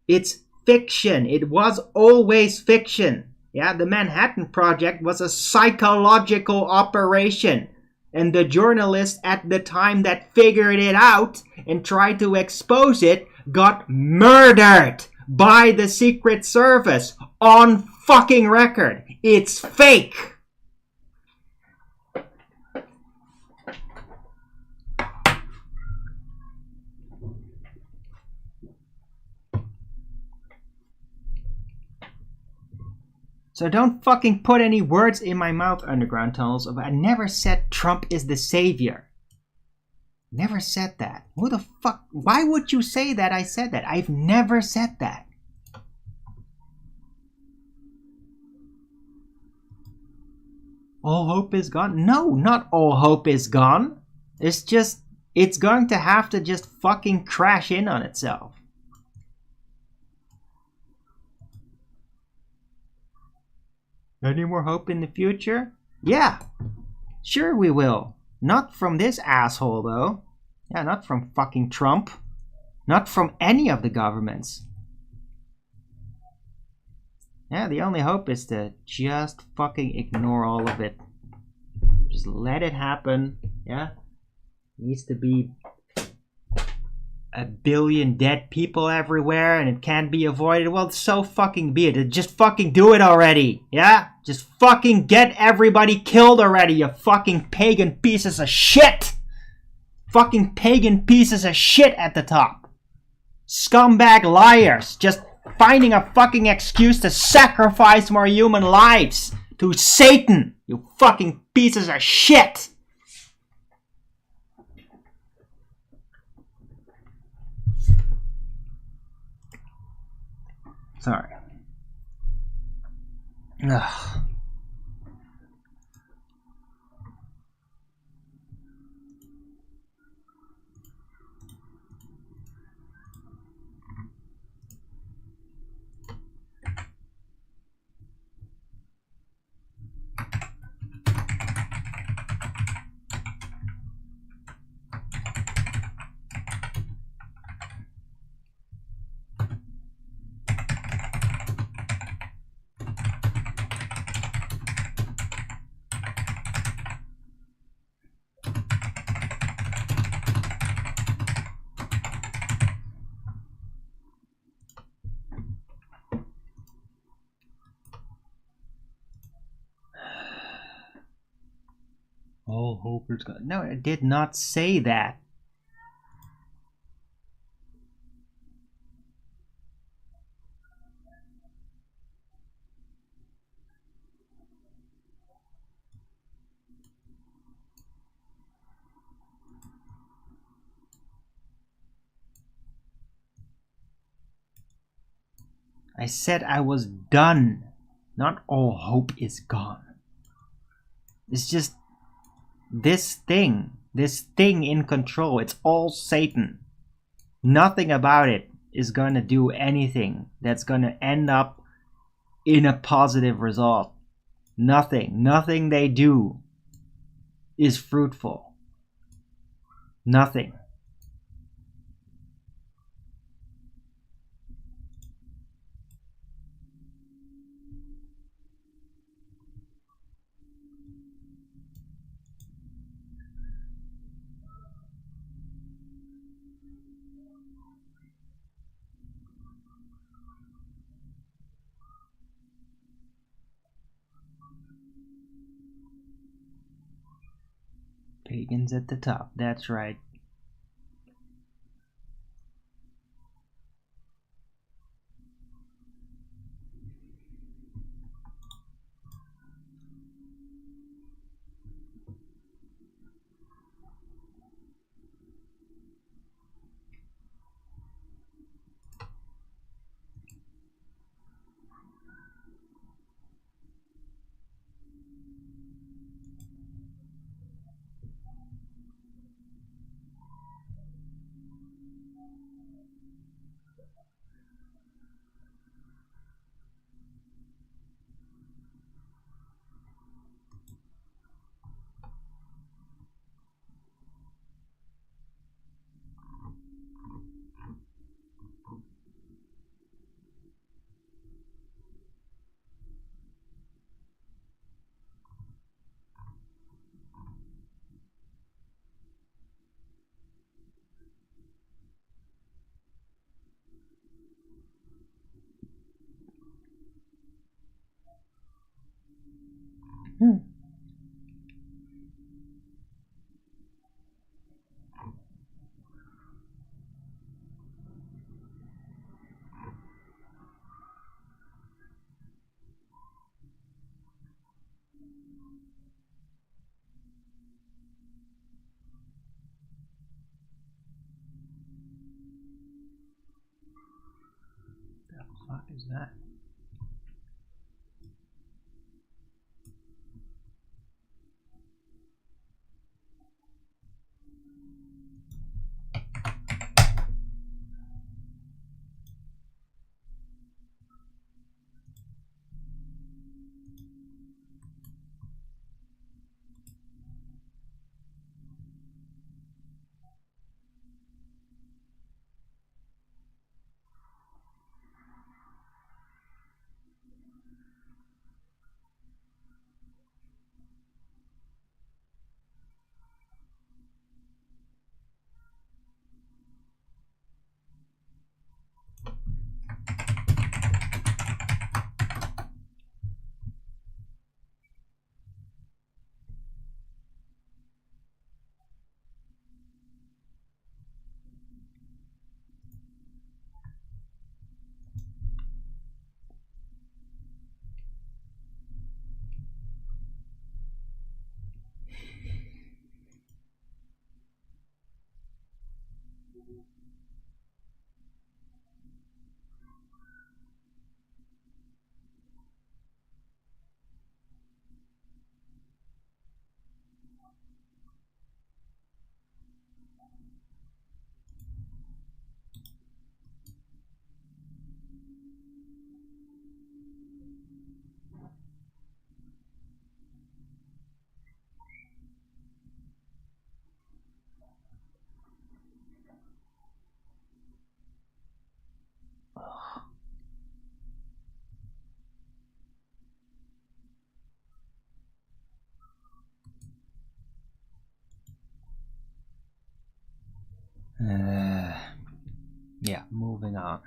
It's fiction. It was always fiction. Yeah, the Manhattan Project was a psychological operation. And the journalist at the time that figured it out and tried to expose it got murdered by the Secret Service on fucking record. It's fake. So don't fucking put any words in my mouth, Underground Tunnels. I never said Trump is the savior. Never said that. Who the fuck? Why would you say that I said that? I've never said that. All hope is gone? No, not all hope is gone. It's just, it's going to have to just fucking crash in on itself. Any more hope in the future? Yeah, sure we will. Not from this asshole, though. Yeah, not from fucking Trump. Not from any of the governments. Yeah, the only hope is to just fucking ignore all of it. Just let it happen. Yeah? Needs to be a billion dead people everywhere and it can't be avoided. Well, so fucking be it. Just fucking do it already. Yeah? Just fucking get everybody killed already, you fucking pagan pieces of shit. Fucking pagan pieces of shit at the top. Scumbag liars. Just finding a fucking excuse to sacrifice more human lives to Satan. You fucking pieces of shit. Sorry. Ugh. All hope is gone. No, I did not say that. I said I was done. Not all hope is gone. It's just this thing in control. It's all Satan. Nothing about it is going to do anything that's going to end up in a positive result. Nothing they do is fruitful. Nothing. Pagans at the top, that's right. The fuck is that? Yeah, moving on.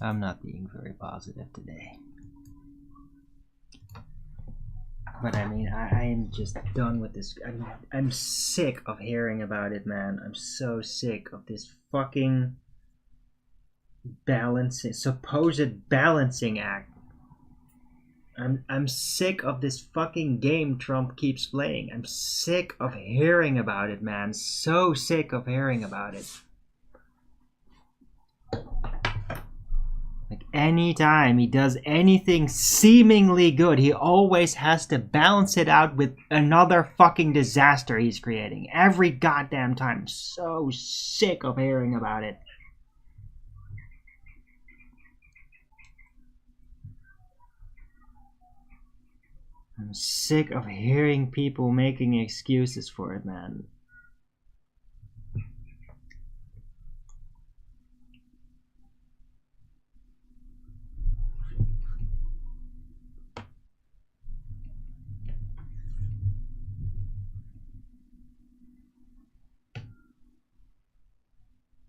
I'm not being very positive today. But I mean, I am just done with this. I'm sick of hearing about it, man. I'm so sick of this fucking supposed balancing act. I'm sick of this fucking game Trump keeps playing. I'm sick of hearing about it, man. So sick of hearing about it. Like, anytime he does anything seemingly good, he always has to balance it out with another fucking disaster he's creating. Every goddamn time. I'm so sick of hearing about it. I'm sick of hearing people making excuses for it, man.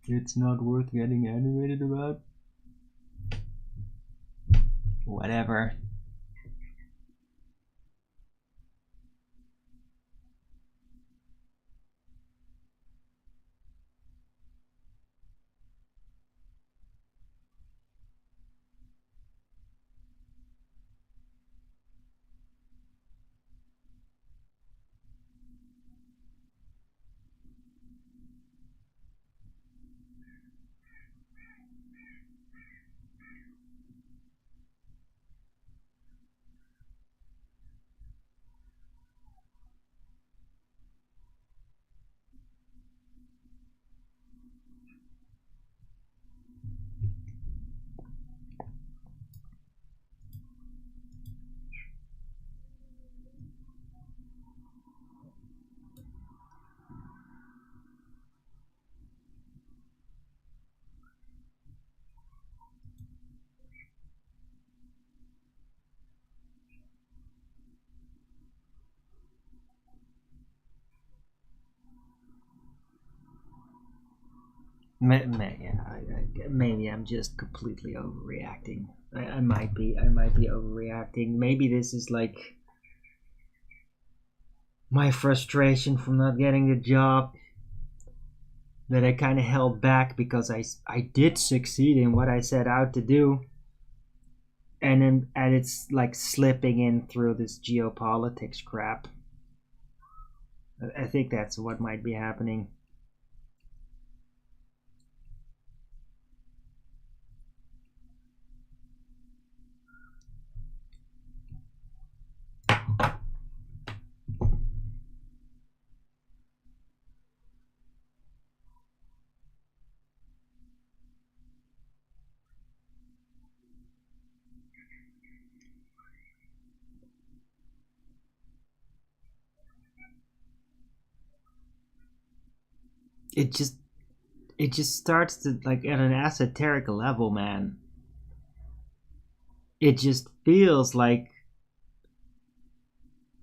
It's not worth getting animated about. Whatever. Maybe I'm just completely overreacting. I might be overreacting. Maybe this is like my frustration from not getting the job that I kind of held back because I did succeed in what I set out to do, and it's like slipping in through this geopolitics crap. I think that's what might be happening. It just starts to, like, at an esoteric level, man. It just feels like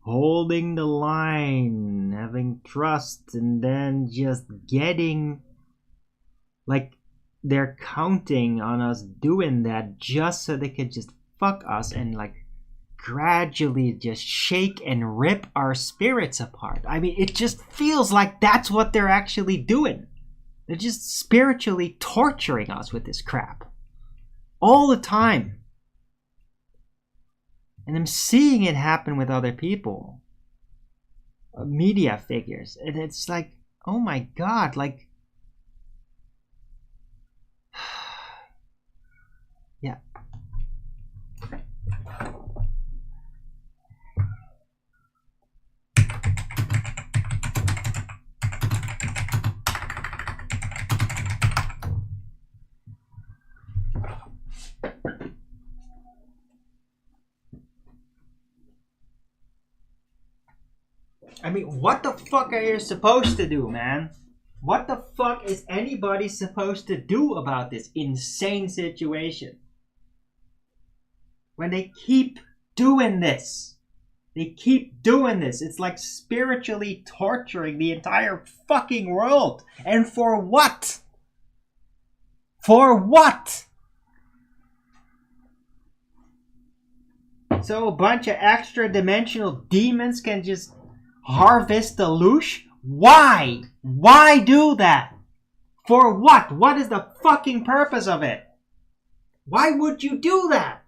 holding the line, having trust, and then just getting, like, they're counting on us doing that just so they could just fuck us and, like, gradually just shake and rip our spirits apart. I mean, it just feels like that's what they're actually doing. They're just spiritually torturing us with this crap all the time. And I'm seeing it happen with other people, media figures, and it's like, oh my god, like, yeah. I mean, what the fuck are you supposed to do, man? What the fuck is anybody supposed to do about this insane situation? When they keep doing this. They keep doing this. It's like spiritually torturing the entire fucking world. And for what? For what? So a bunch of extra dimensional demons can just harvest the loosh? Why? Why do that? For what? What is the fucking purpose of it? Why would you do that?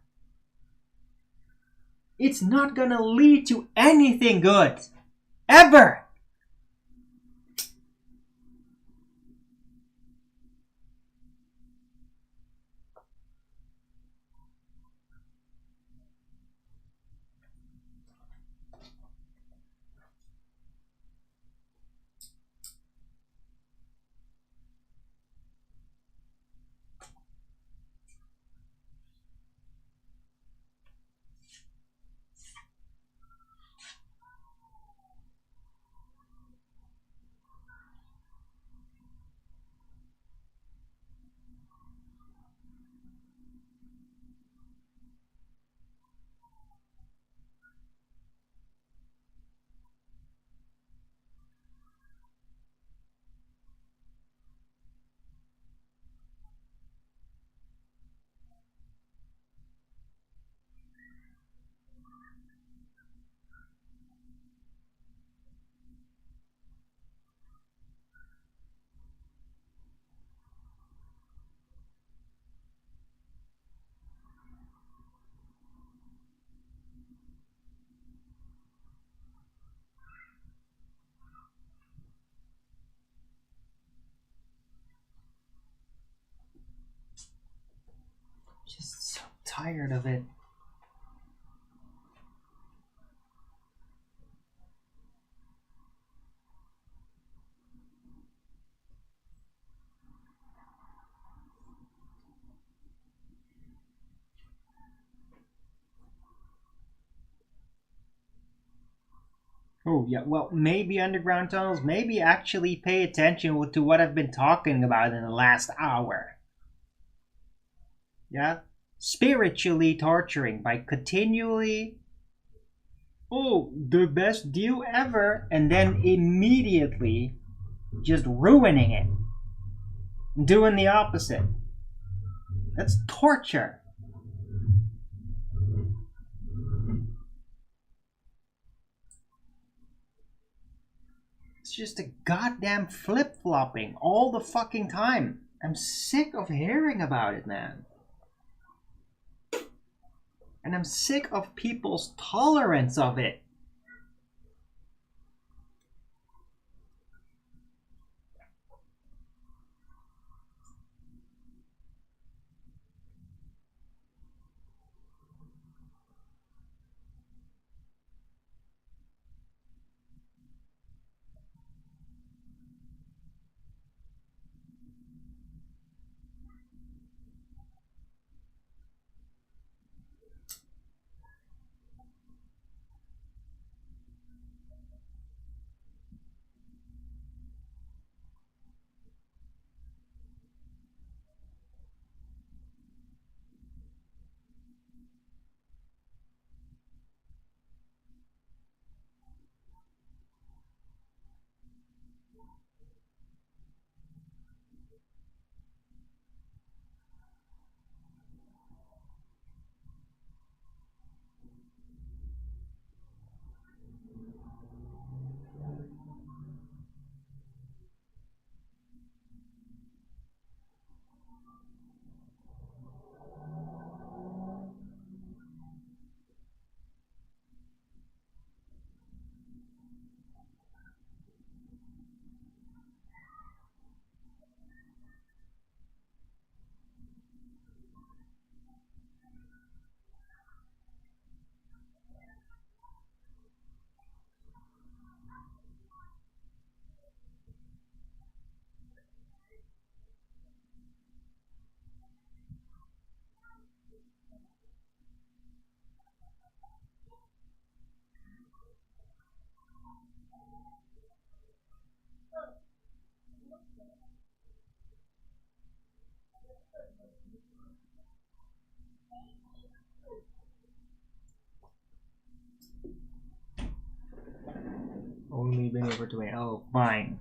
It's not gonna lead to anything good. Ever. Just so tired of it. Oh, yeah, well, maybe underground tunnels, maybe actually pay attention to what I've been talking about in the last hour. Yeah? Spiritually torturing by continually, oh, the best deal ever, and then immediately just ruining it. Doing the opposite. That's torture. It's just a goddamn flip-flopping all the fucking time. I'm sick of hearing about it, man. And I'm sick of people's tolerance of it. Only been over to it. Oh, fine.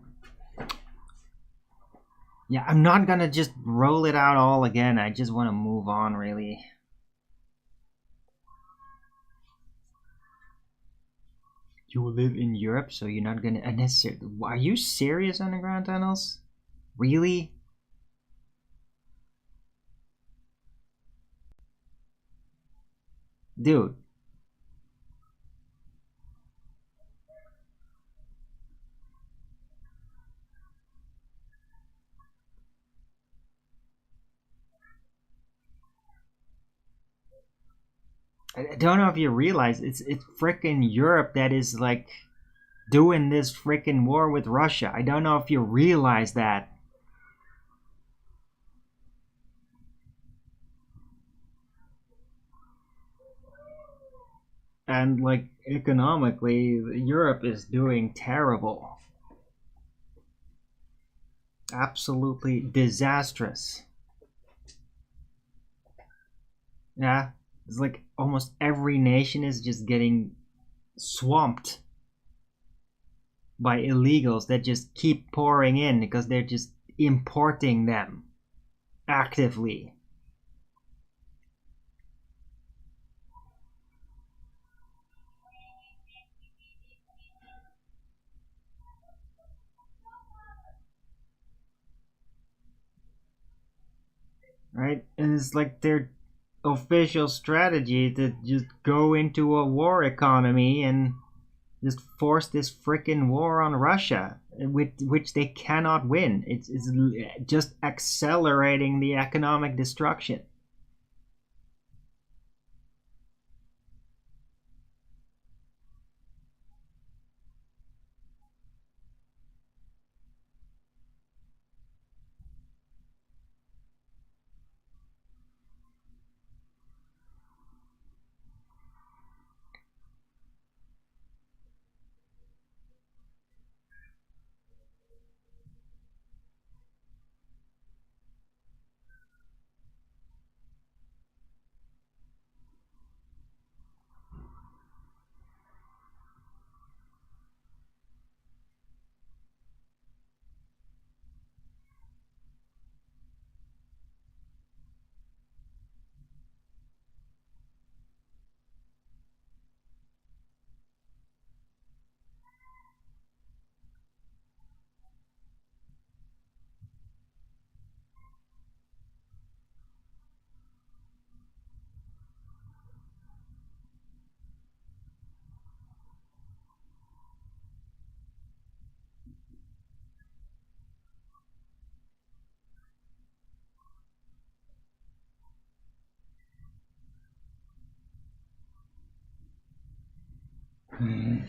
Yeah, I'm not gonna just roll it out all again. I just want to move on, really. You live in Europe, so you're not gonna necessarily. Are you serious, underground tunnels? Really? Dude. I don't know if you realize it's freaking Europe that is like doing this freaking war with Russia. I don't know if you realize that. And like economically, Europe is doing terrible. Absolutely disastrous. Yeah, it's like almost every nation is just getting swamped by illegals that just keep pouring in because they're just importing them actively. Right? And it's like their official strategy to just go into a war economy and just force this freaking war on Russia, with which they cannot win. It's just accelerating the economic destruction. Okay.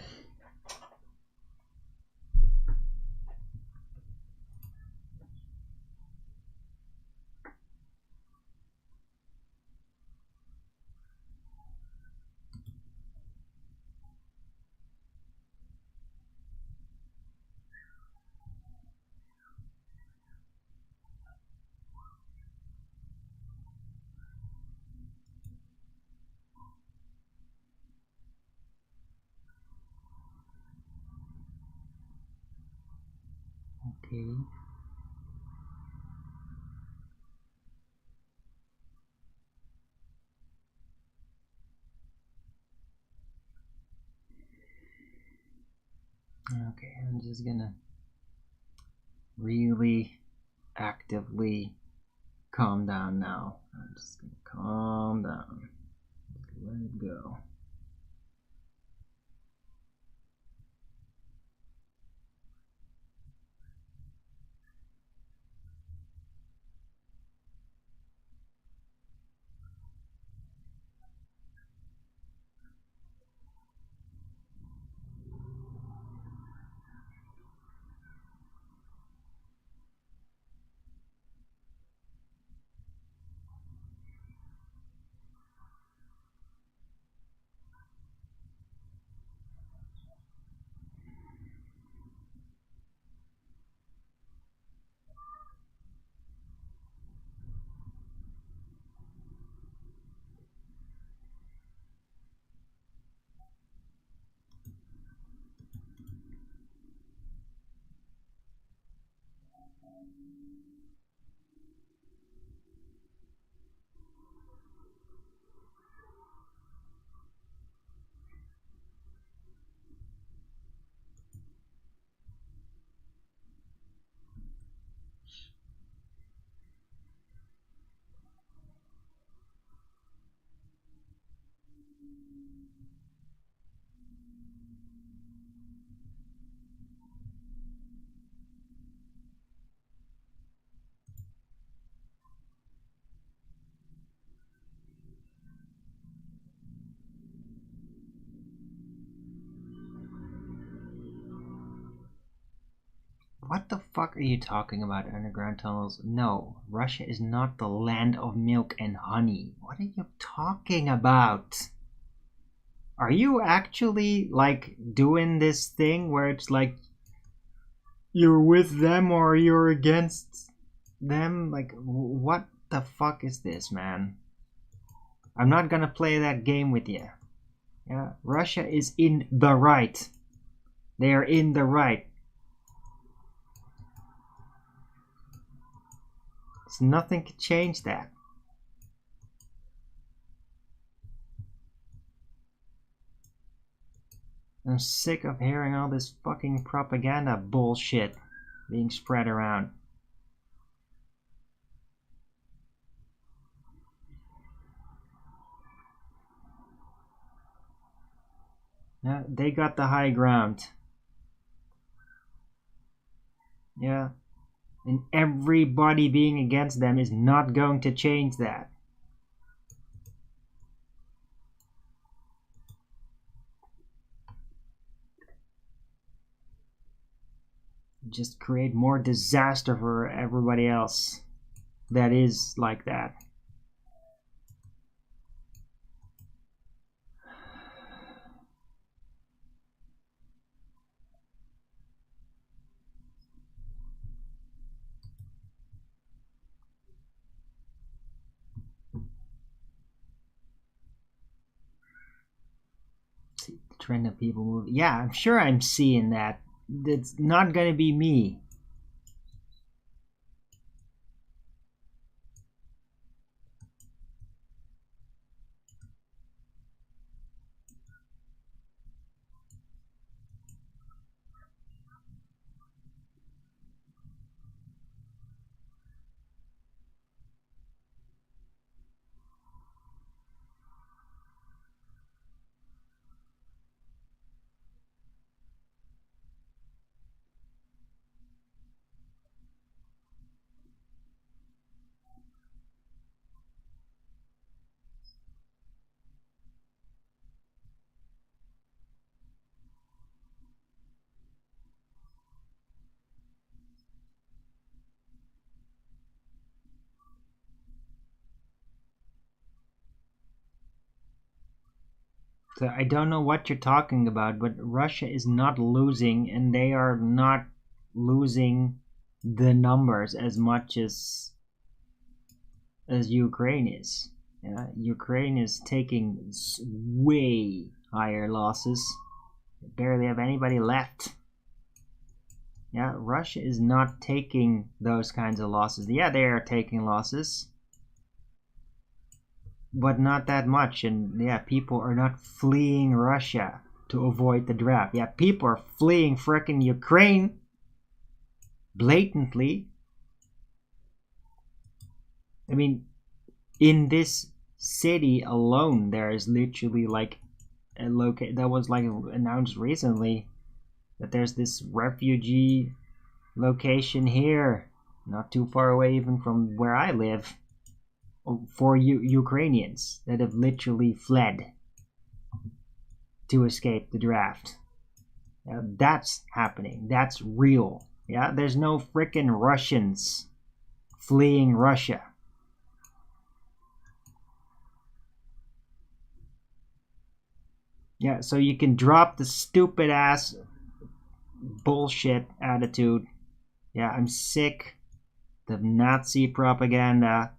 Okay, I'm just gonna really actively calm down now. I'm just gonna calm down. Let it go. What the fuck are you talking about, underground tunnels? No, Russia is not the land of milk and honey. What are you talking about? Are you actually, like, doing this thing where it's like you're with them or you're against them? Like, what the fuck is this, man? I'm not gonna play that game with you. Yeah, Russia is in the right. They are in the right. So nothing can change that. I'm sick of hearing all this fucking propaganda bullshit being spread around. Yeah, they got the high ground. Yeah. And everybody being against them is not going to change that. Just create more disaster for everybody else that is like that. See the trend of people moving. Yeah, I'm sure I'm seeing that. It's not gonna be me. So I don't know what you're talking about, but Russia is not losing, and they are not losing the numbers as much as Ukraine is. Yeah, Ukraine is taking way higher losses. They barely have anybody left. Yeah, Russia is not taking those kinds of losses. Yeah, they are taking losses, but not that much. And yeah, people are not fleeing Russia to avoid the draft. Yeah, people are fleeing frickin' Ukraine blatantly. I mean, in this city alone, there is literally like a that was like announced recently that there's this refugee location here, not too far away even from where I live, for Ukrainians that have literally fled to escape the draft. That's happening. That's real. Yeah, there's no frickin' Russians fleeing Russia. Yeah, so you can drop the stupid ass bullshit attitude. Yeah, I'm sick. The Nazi propaganda.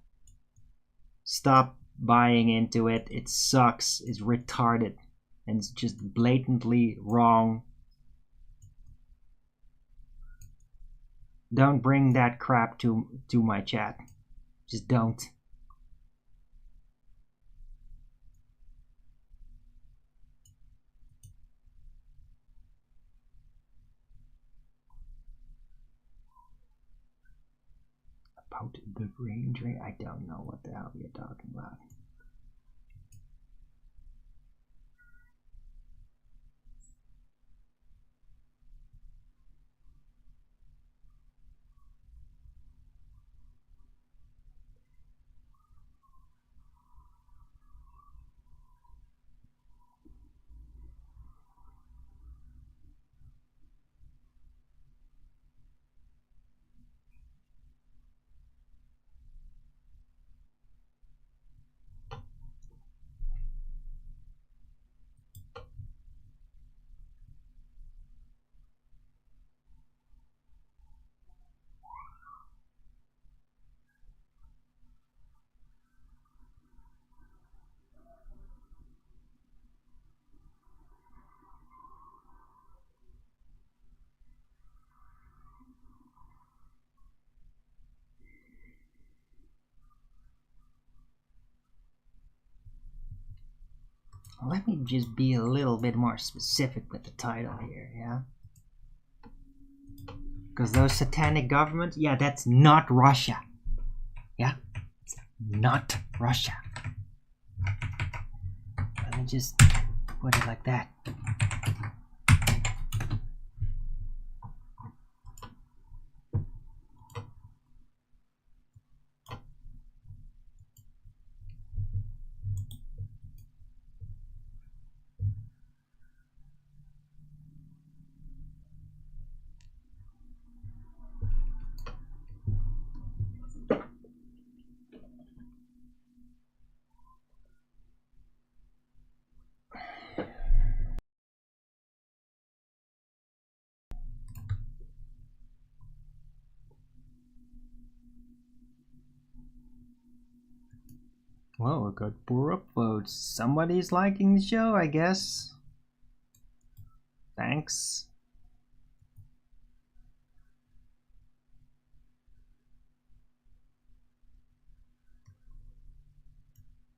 Stop buying into it. It sucks. It's retarded. And it's just blatantly wrong. Don't bring that crap to my chat. Just don't. About the brain drain? I don't know what the hell you're talking about. Let me just be a little bit more specific with the title here, yeah? Because those satanic governments, yeah, that's not Russia. Yeah? It's not Russia. Let me just put it like that. Whoa, we got 4 upvotes. Somebody's liking the show, I guess. Thanks.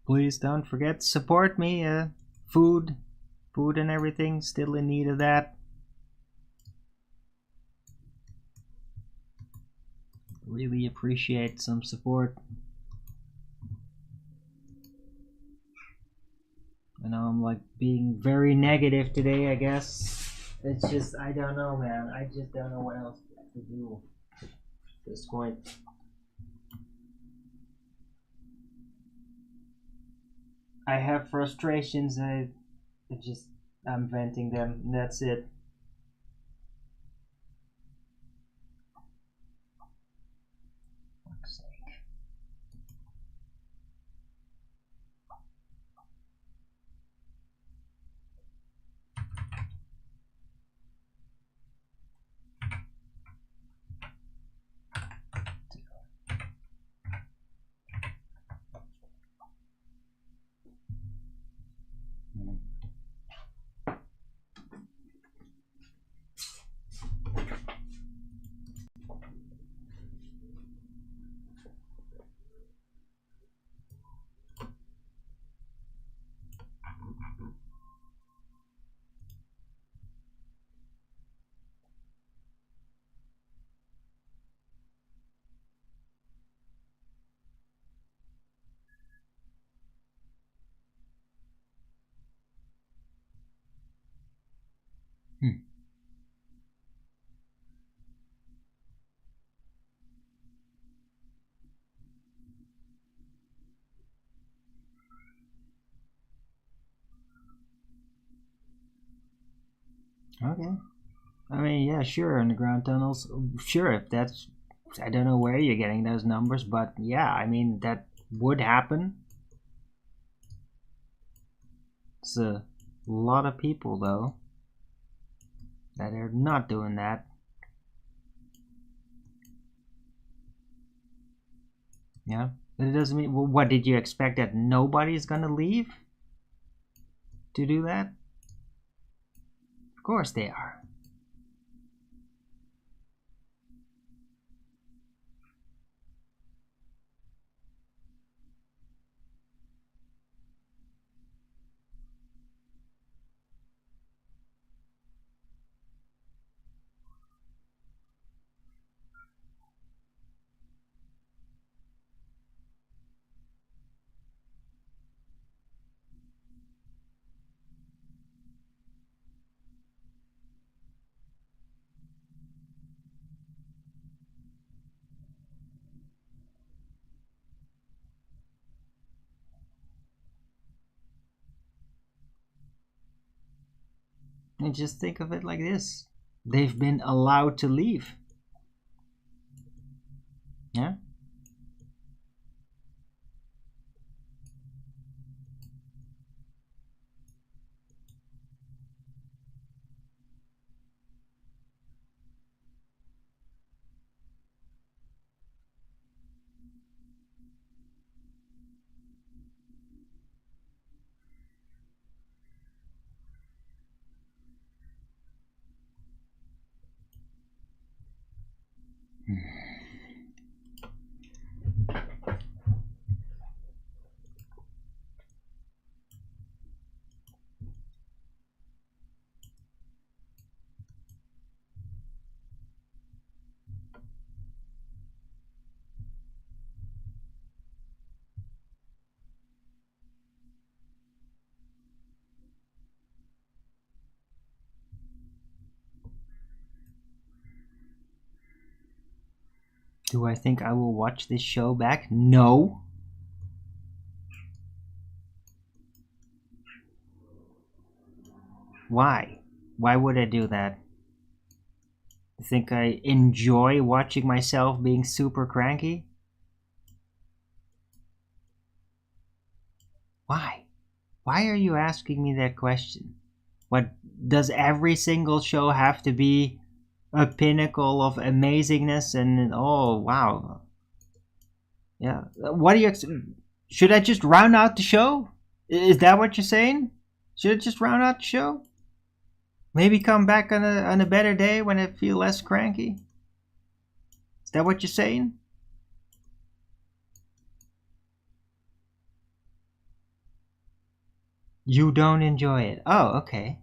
Please don't forget to support me. Food and everything. Still in need of that. Really appreciate some support. I know I'm like being very negative today, I guess. It's just, I don't know, man. I just don't know what else to do at this point. I have frustrations. I'm venting them. And that's it. Fuck's sake. Hmm. Okay. I mean, yeah, sure, underground tunnels. Sure, if that's. I don't know where you're getting those numbers, but yeah, I mean, that would happen. It's a lot of people, though, that are not doing that. Yeah. But it doesn't mean. Well, what did you expect that nobody's gonna leave to do that? Of course they are. And just think of it like this: they've been allowed to leave. Yeah. Do I think I will watch this show back? No. Why? Why would I do that? You think I enjoy watching myself being super cranky? Why? Why are you asking me that question? What does every single show have to be a pinnacle of amazingness and oh wow. Yeah. What do you should I just round out the show? Is that what you're saying? Should I just round out the show? Maybe come back on a better day when I feel less cranky? Is that what you're saying? You don't enjoy it. Oh, okay.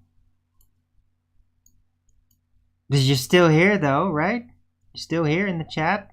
But you're still here though, right? You're still here in the chat?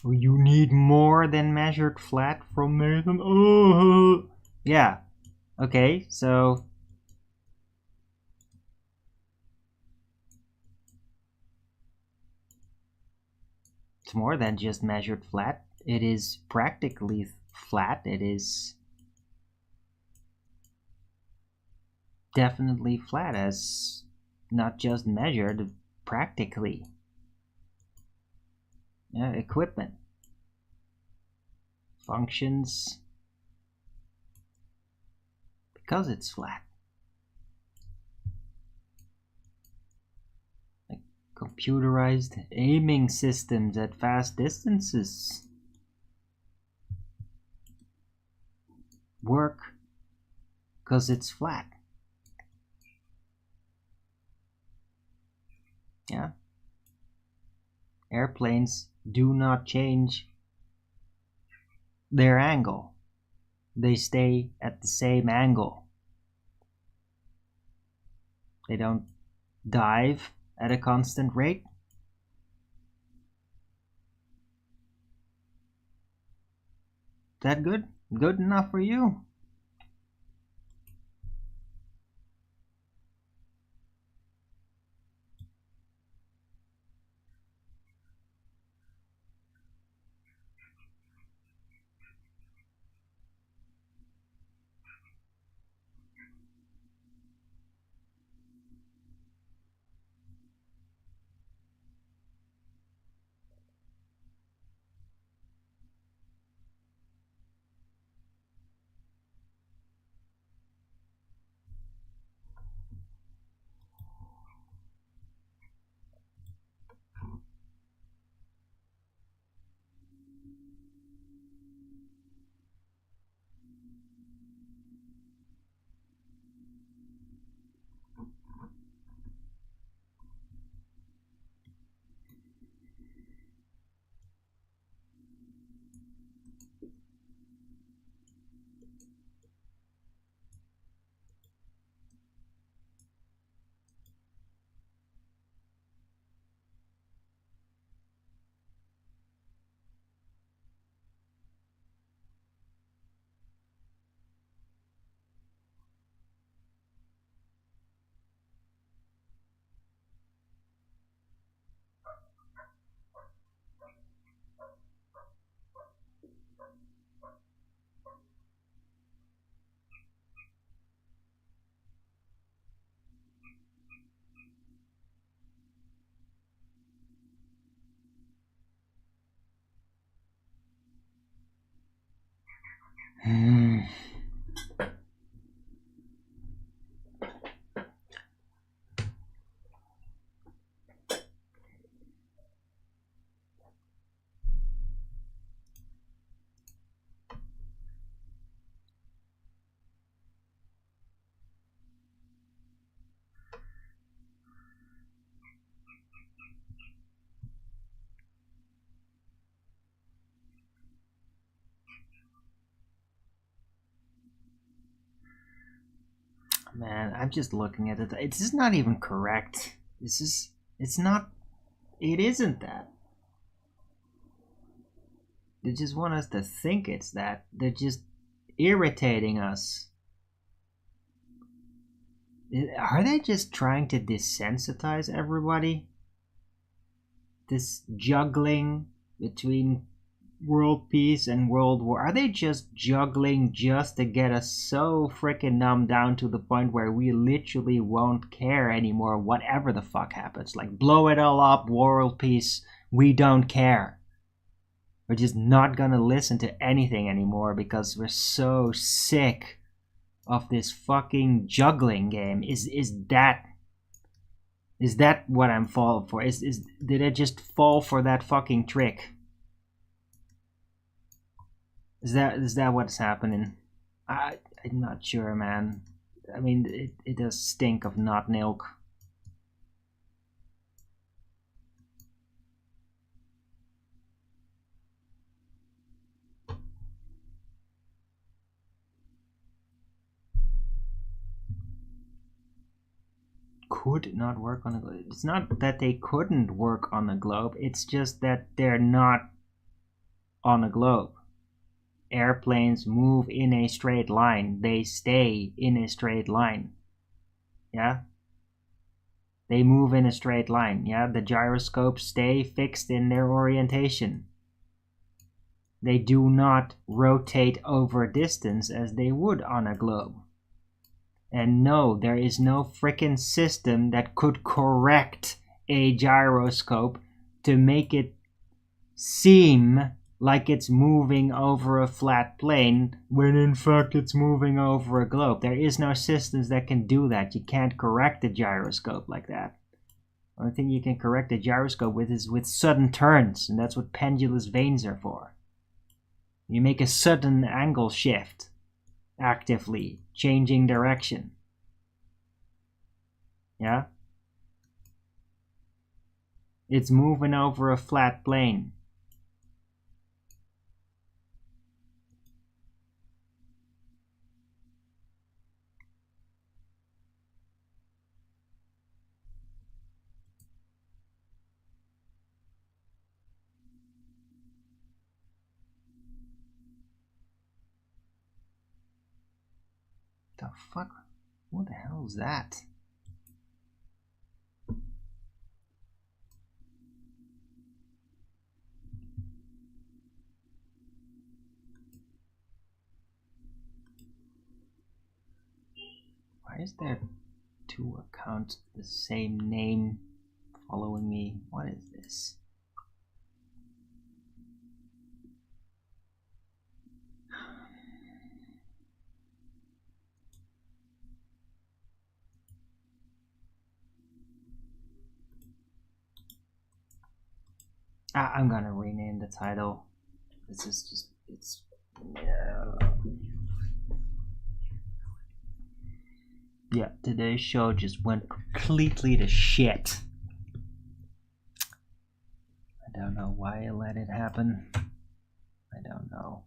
Oh, you need more than measured flat from Nathan? Oh! Yeah. Okay, so... It's more than just measured flat. It is practically flat. It is definitely flat, as not just measured, practically. Yeah, equipment. Functions because it's flat. Like computerized aiming systems at fast distances work because it's flat. Yeah. Airplanes do not change their angle. They stay at the same angle. They don't dive at a constant rate. That good? Good enough for you? Man, I'm just looking at it. It's just not even correct. It's not, it isn't that. They just want us to think it's that. They're just irritating us. Are they just trying to desensitize everybody? This juggling between world peace and world war. Are they just juggling just to get us so freaking numb down to the point where we literally won't care anymore whatever the fuck happens? Like, blow it all up, world peace, we don't care. We're just not gonna listen to anything anymore because we're so sick of this fucking juggling game. Is that what I'm falling for? Did I just fall for that fucking trick? Is that what's happening? I'm not sure, man. I mean, it does stink of not milk. Could not work on a globe. It's not that they couldn't work on the globe. It's just that they're not on a globe. Airplanes move in a straight line. They stay in a straight line. Yeah? They move in a straight line. Yeah? The gyroscopes stay fixed in their orientation. They do not rotate over distance as they would on a globe. And no, there is no frickin' system that could correct a gyroscope to make it seem like it's moving over a flat plane when in fact it's moving over a globe. There is no systems that can do that. You can't correct a gyroscope like that. The only thing you can correct a gyroscope with is with sudden turns, and that's what pendulous vanes are for. You make a sudden angle shift actively, changing direction. Yeah? It's moving over a flat plane. The fuck? What the hell is that? Why is there two accounts with the same name following me? What is this? I'm gonna rename the title. This is just, it's... Yeah, today's show just went completely to shit. I don't know why I let it happen. I don't know.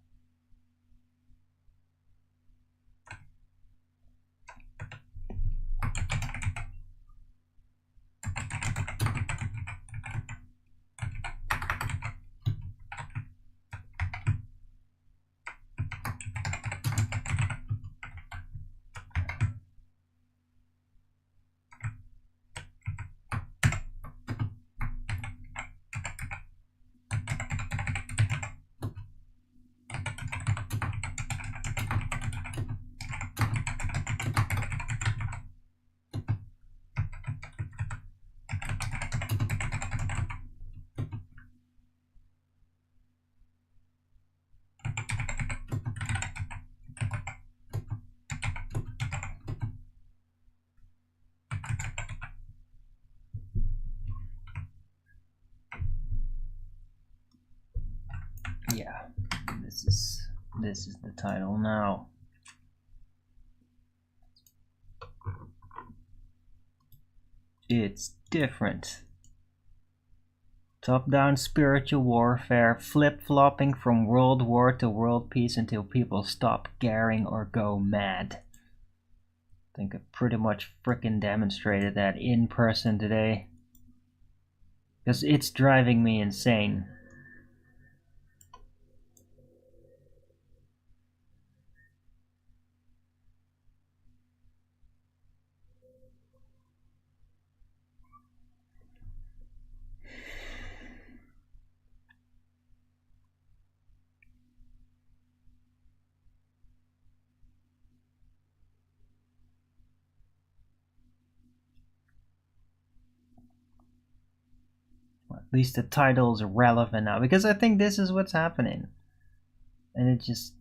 Yeah, this is the title now. It's different. Top-down spiritual warfare, flip-flopping from world war to world peace until people stop caring or go mad. I think I pretty much frickin' demonstrated that in person today. Because it's driving me insane. At least the title is relevant now, because I think this is what's happening. And it's just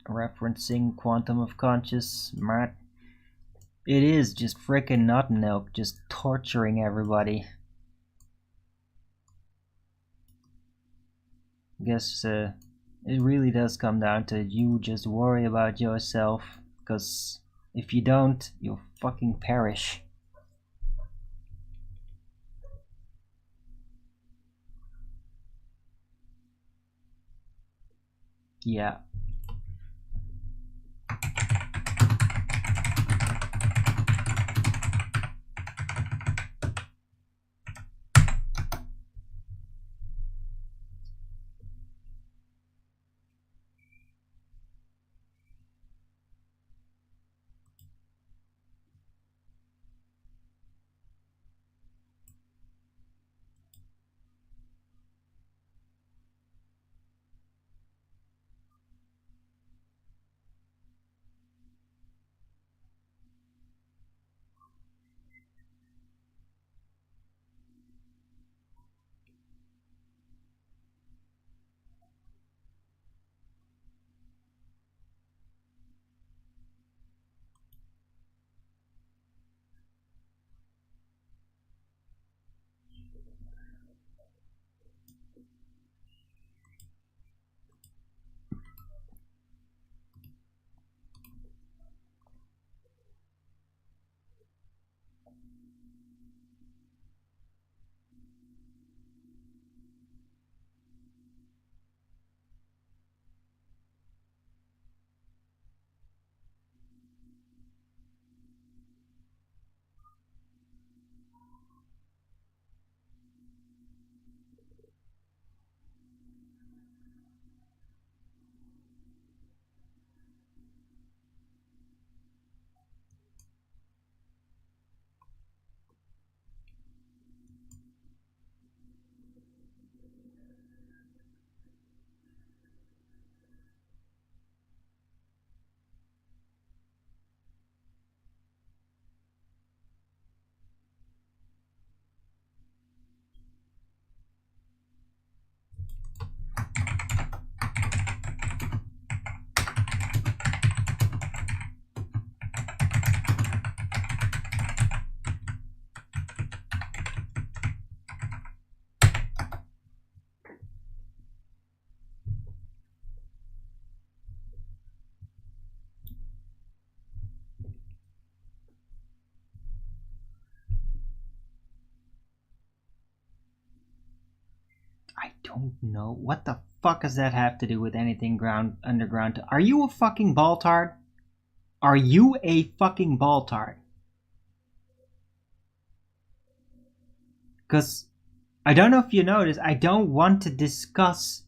referencing quantum of conscious matter. It is just frickin' nut milk, just torturing everybody. I guess it really does come down to you just worry about yourself, because if you don't, you'll fucking perish. Yeah. I don't know. What the fuck does that have to do with anything underground? Are you a fucking baltard? Are you a fucking baltard? Because I don't know if you noticed, I don't want to discuss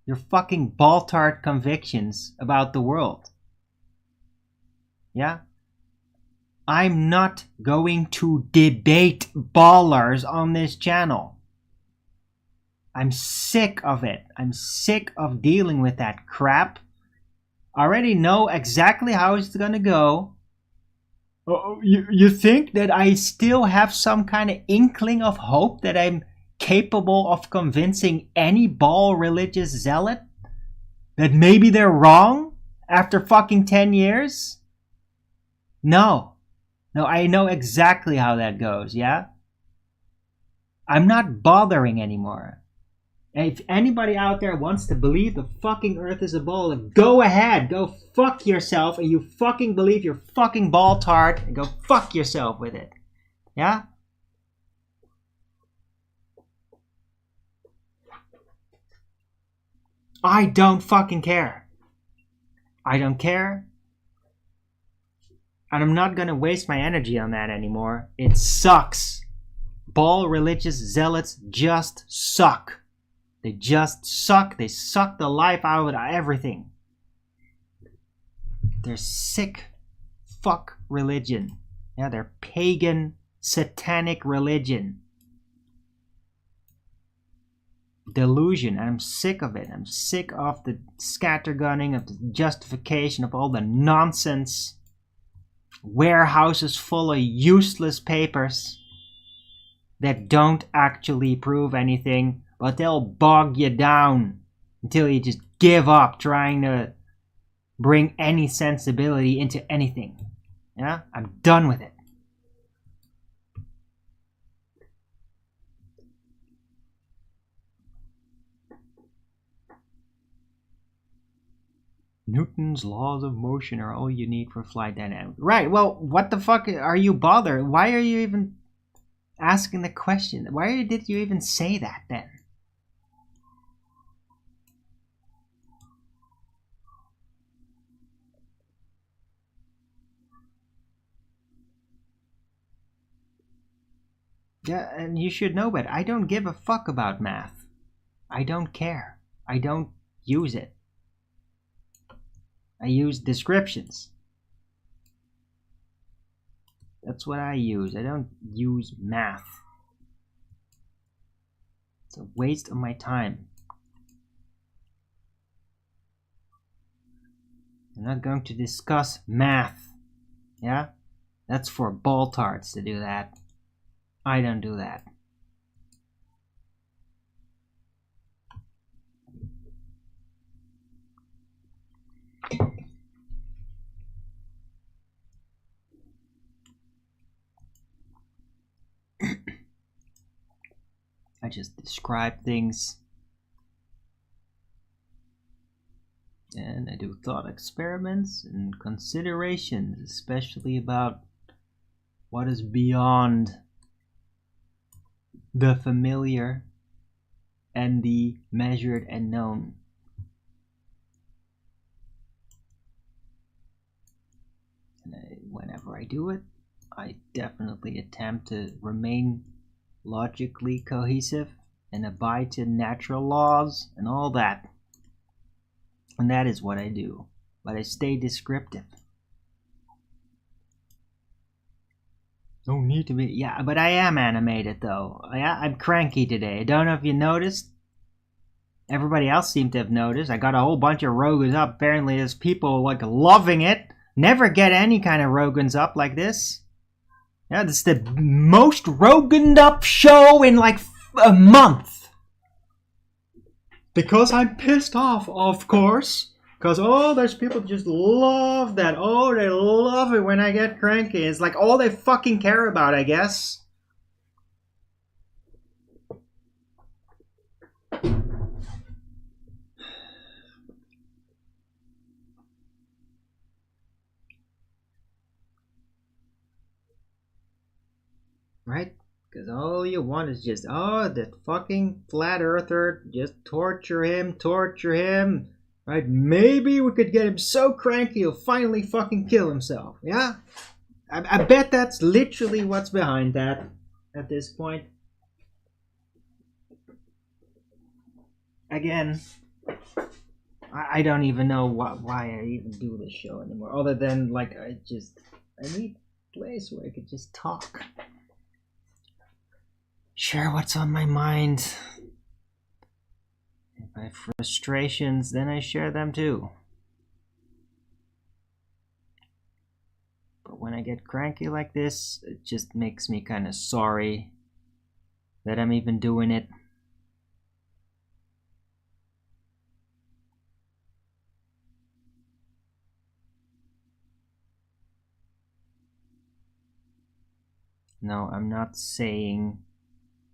your fucking baltard convictions about the world. Yeah? I'm not going to debate ballers on this channel. I'm sick of it. I'm sick of dealing with that crap. I already know exactly how it's gonna go. You think that I still have some kind of inkling of hope that I'm capable of convincing any ball religious zealot that maybe they're wrong after fucking 10 years? No. No, I know exactly how that goes, yeah? I'm not bothering anymore. If anybody out there wants to believe the fucking earth is a ball, go ahead. Go fuck yourself, and you fucking believe you're fucking ball tart, and go fuck yourself with it. Yeah? I don't fucking care. I don't care. And I'm not gonna waste my energy on that anymore. It sucks. Ball religious zealots just suck. They just suck. They suck the life out of everything. They're sick fuck religion. Yeah, they're pagan, satanic religion. Delusion. I'm sick of it. I'm sick of the scattergunning, of the justification, of all the nonsense. Warehouses full of useless papers that don't actually prove anything, but they'll bog you down until you just give up trying to bring any sensibility into anything. Yeah? I'm done with it. Newton's laws of motion are all you need for flight dynamics. Right, well, what the fuck are you bothered? Why are you even asking the question? Why did you even say that then? Yeah, and you should know better. I don't give a fuck about math. I don't care. I don't use it. I use descriptions. That's what I use. I don't use math. It's a waste of my time. I'm not going to discuss math. Yeah? That's for baltards to do that. I don't do that. I just describe things. And I do thought experiments and considerations, especially about what is beyond the familiar and the measured and known. And whenever I do it, I definitely attempt to remain logically cohesive and abide to natural laws and all that. And that is what I do. But I stay descriptive. No need to be. Yeah, but I am animated though. Yeah, I'm cranky today. I don't know if you noticed. Everybody else seemed to have noticed. I got a whole bunch of Rogans up. Apparently there's people like loving it. Never get any kind of Rogans up like this. Yeah, this is the most Roganed up show in like a month. Because I'm pissed off, of course. Because, oh, there's people who just love that. Oh, they love it when I get cranky. It's like all they fucking care about, I guess. Right? Because all you want is just, oh, that fucking flat earther, just torture him. Right? Maybe we could get him so cranky he'll finally fucking kill himself. Yeah? I bet that's literally what's behind that at this point. Again, I don't even know why I even do this show anymore. Other than, like, I need a place where I could just talk. Share what's on my mind. If I have frustrations, then I share them too. But when I get cranky like this, it just makes me kind of sorry that I'm even doing it. No, I'm not saying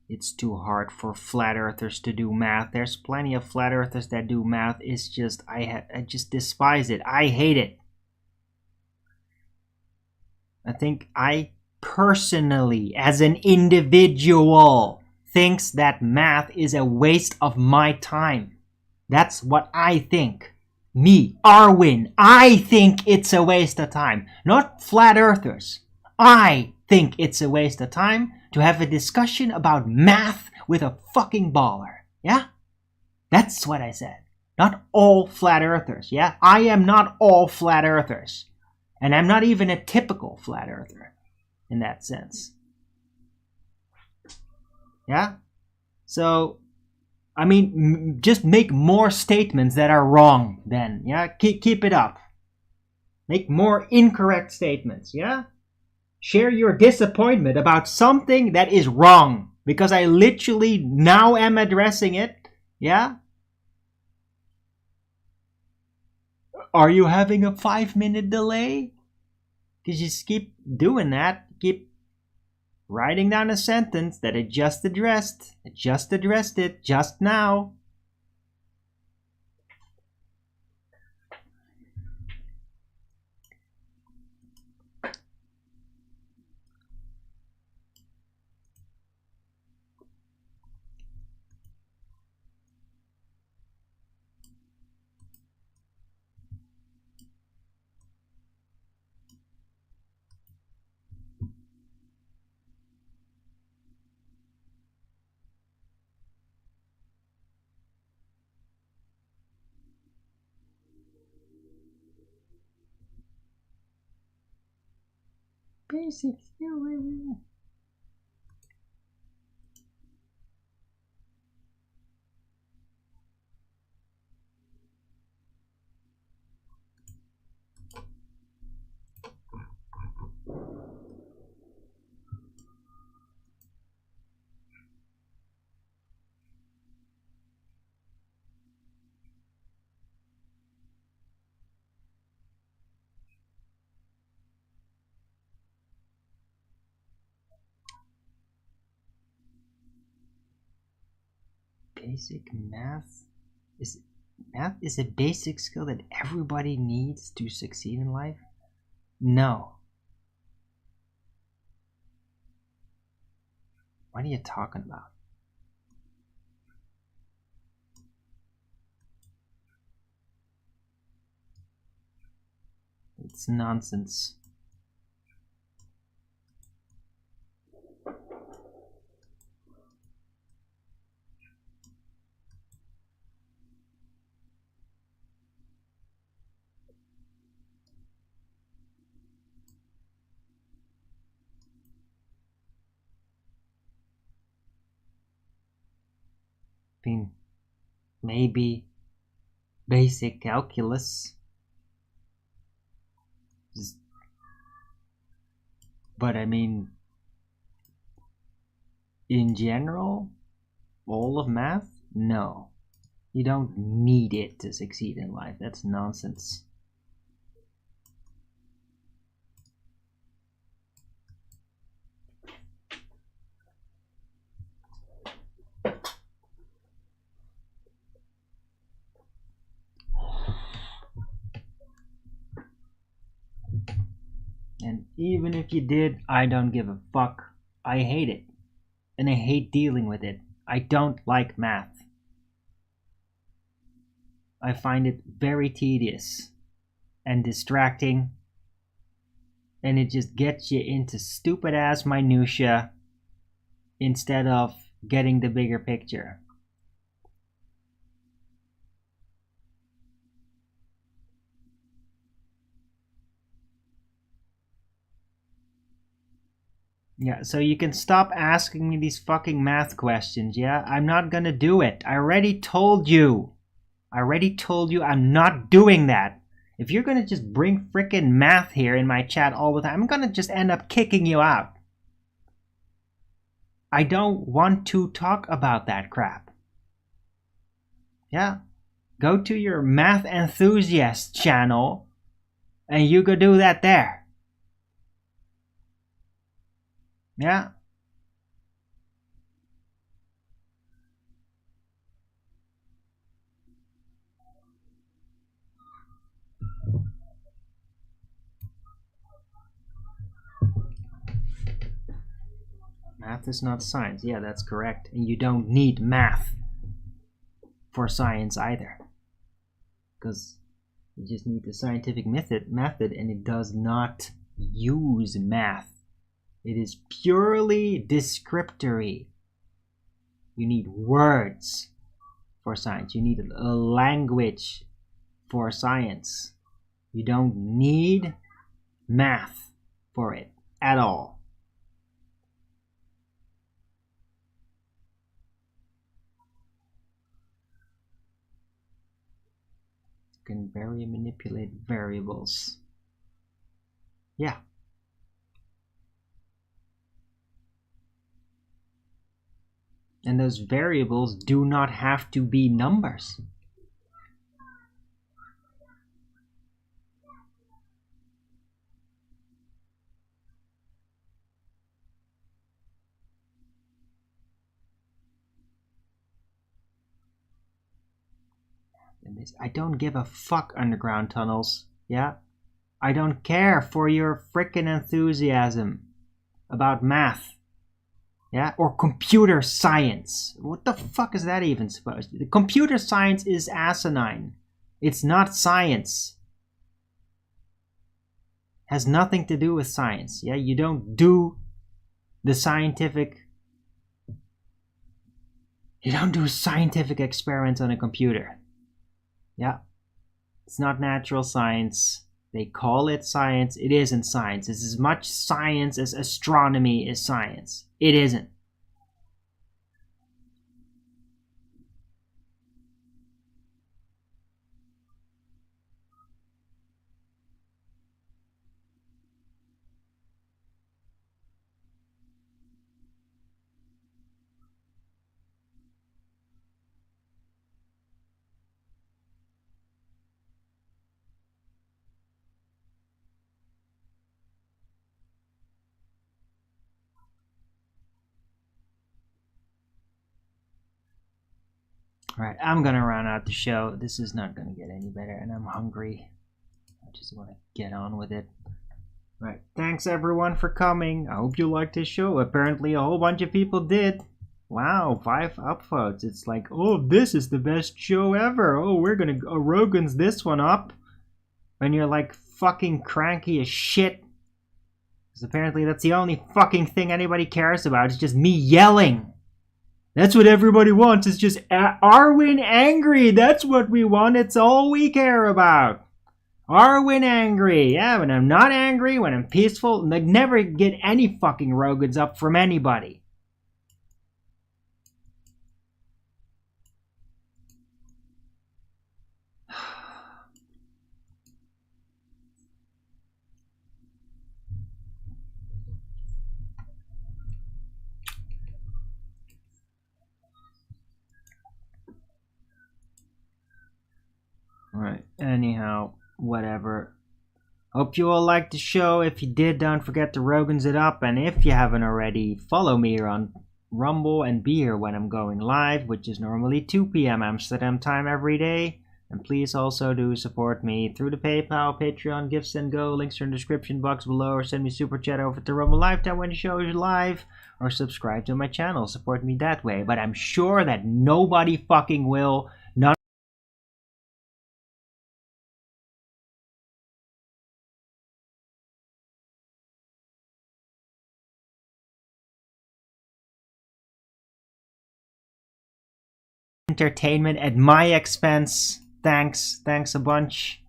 it's too hard for flat earthers to do math. There's plenty of flat earthers that do math. It's just I just despise it. I hate it. I think I personally, as an individual, thinks that math is a waste of my time. That's what I think. Me, Arwin, I think it's a waste of time. Not flat earthers. I think it's a waste of time to have a discussion about math with a fucking baller. Yeah? That's what I said. Not all flat earthers. Yeah? I am not all flat earthers. And I'm not even a typical flat earther in that sense. Yeah? So, I mean, just make more statements that are wrong then. Yeah? Keep it up. Make more incorrect statements. Yeah? Share your disappointment about something that is wrong. Because I literally now am addressing it. Yeah? Are you having a 5-minute delay? Because you just keep doing that. Keep writing down a sentence that I just addressed. I just addressed it just now. Basic skill. Basic math? Math is a basic skill that everybody needs to succeed in life? No. What are you talking about? It's nonsense. I mean, maybe basic calculus. But I mean, in general, all of math? No. You don't need it to succeed in life. That's nonsense. And even if you did, I don't give a fuck. I hate it. and I hate dealing with it. I don't like math. I find it very tedious and distracting, and it just gets you into stupid ass minutia instead of getting the bigger picture. Yeah, so you can stop asking me these fucking math questions, yeah? I'm not gonna do it. I already told you. I'm not doing that. If you're gonna just bring frickin' math here in my chat all the time, I'm gonna just end up kicking you out. I don't want to talk about that crap. Yeah? Go to your math enthusiast channel and you go do that there. Yeah? Math is not science. Yeah, that's correct. And you don't need math for science either. Because you just need the scientific method, and it does not use math. It is purely descriptory. You need words for science. You need a language for science. You don't need math for it at all. You can vary and manipulate variables. Yeah. And those variables do not have to be numbers. I don't give a fuck, underground tunnels. Yeah? I don't care for your frickin' enthusiasm about math. Yeah? Or computer science. What the fuck is that even supposed to be? Computer science is asinine. It's not science. Has nothing to do with science. Yeah? You don't do the scientific... You don't do scientific experiments on a computer. Yeah. It's not natural science. They call it science. It isn't science. It's as much science as astronomy is science. It isn't. Alright, I'm gonna round out the show. This is not gonna get any better, and I'm hungry. I just want to get on with it. Right, thanks everyone for coming. I hope you liked this show. Apparently a whole bunch of people did. Wow, 5 upvotes. It's like, oh, this is the best show ever. Oh, we're gonna Rogan's this one up. When you're like fucking cranky as shit. Because apparently that's the only fucking thing anybody cares about. It's just me yelling. That's what everybody wants. It's just Arwen angry. That's what we want. It's all we care about. Arwen angry. Yeah, when I'm not angry, when I'm peaceful, like never get any fucking Rogans up from anybody. Alright, anyhow, whatever. Hope you all liked the show. If you did, don't forget to Rogans it up. And if you haven't already, follow me here on Rumble and be here when I'm going live, which is normally 2 p.m. Amsterdam time every day. And please also do support me through the PayPal, Patreon, Gifts and Go. Links are in the description box below, or send me super chat over to Rumble Lifetime when the show is live, or subscribe to my channel. Support me that way. But I'm sure that nobody fucking will. None entertainment at my expense. Thanks a bunch.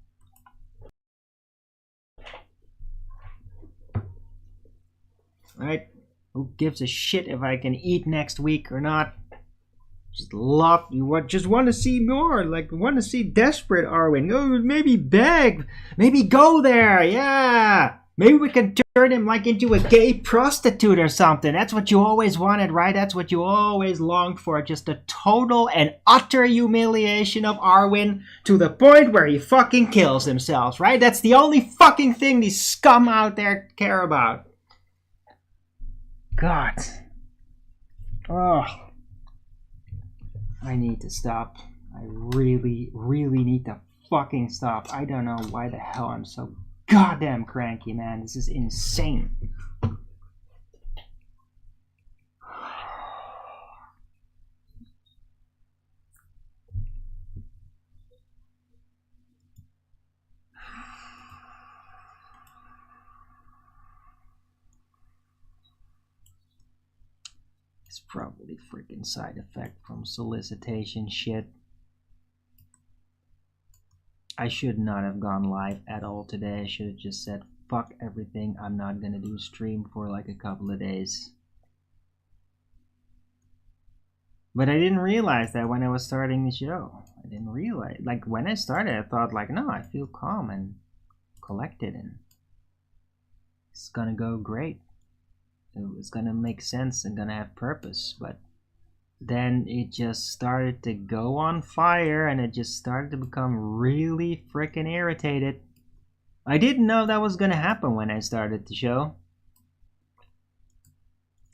Alright, who gives a shit if I can eat next week or not? Just love you. Just want to see more. Like, want to see desperate Arwen. Oh, maybe beg. Maybe go there. Yeah. Maybe we can turn him like into a gay prostitute or something. That's what you always wanted, right? That's what you always longed for. Just a total and utter humiliation of Arwen to the point where he fucking kills himself, right? That's the only fucking thing these scum out there care about. God. Oh. I need to stop. I really, really need to fucking stop. I don't know why the hell I'm so goddamn cranky, man. This is insane. It's probably freaking side effect from solicitation shit. I should not have gone live at all today. I should have just said, fuck everything. I'm not gonna do stream for like a couple of days. But I didn't realize that when I was starting the show. I didn't realize. Like, when I started, I thought, like, no, I feel calm and collected and it's gonna go great. It's gonna make sense and gonna have purpose. But then it just started to go on fire and it just started to become really freaking irritated. I didn't know that was gonna happen when I started the show.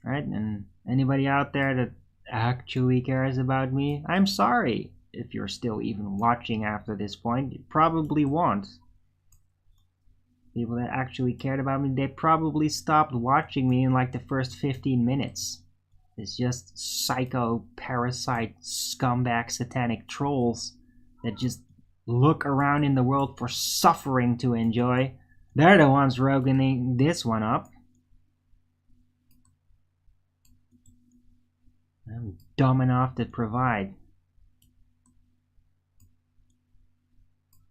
Right? And anybody out there that actually cares about me, I'm sorry if you're still even watching after this point. You probably won't. People that actually cared about me, they probably stopped watching me in like the first 15 minutes. It's just psycho, parasite, scumbag, satanic trolls that just look around in the world for suffering to enjoy. They're the ones roguing this one up. I'm dumb enough to provide.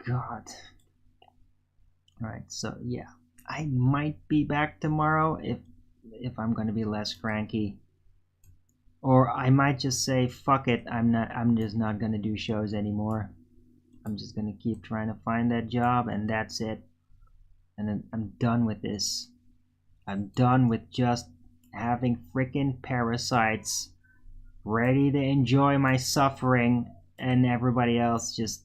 God. Right, so yeah. I might be back tomorrow if I'm gonna be less cranky. Or I might just say, fuck it, I'm just not gonna do shows anymore. I'm just gonna keep trying to find that job and that's it. And then I'm done with this. I'm done with just having freaking parasites ready to enjoy my suffering and everybody else just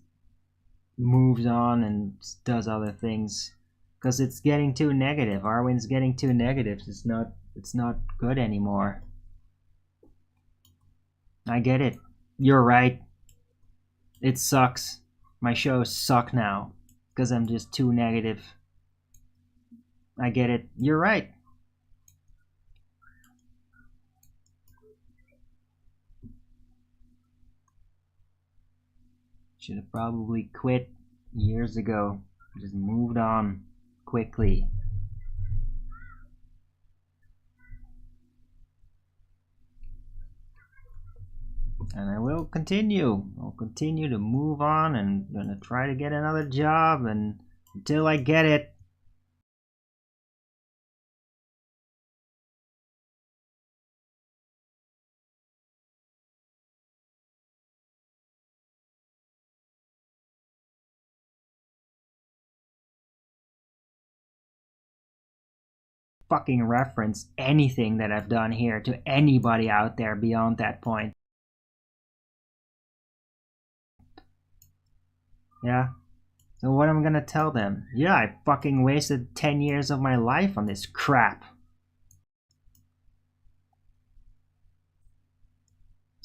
moves on and does other things. Because it's getting too negative. Arwen's getting too negative. It's not good anymore. I get it. You're right. It sucks. My shows suck now. Because I'm just too negative. I get it. You're right. Should have probably quit years ago. Just moved on quickly. And I will continue. I'll continue to move on and gonna try to get another job and until I get it. Fucking reference anything that I've done here to anybody out there beyond that point. Yeah? So what am I gonna tell them? Yeah, I fucking wasted 10 years of my life on this crap.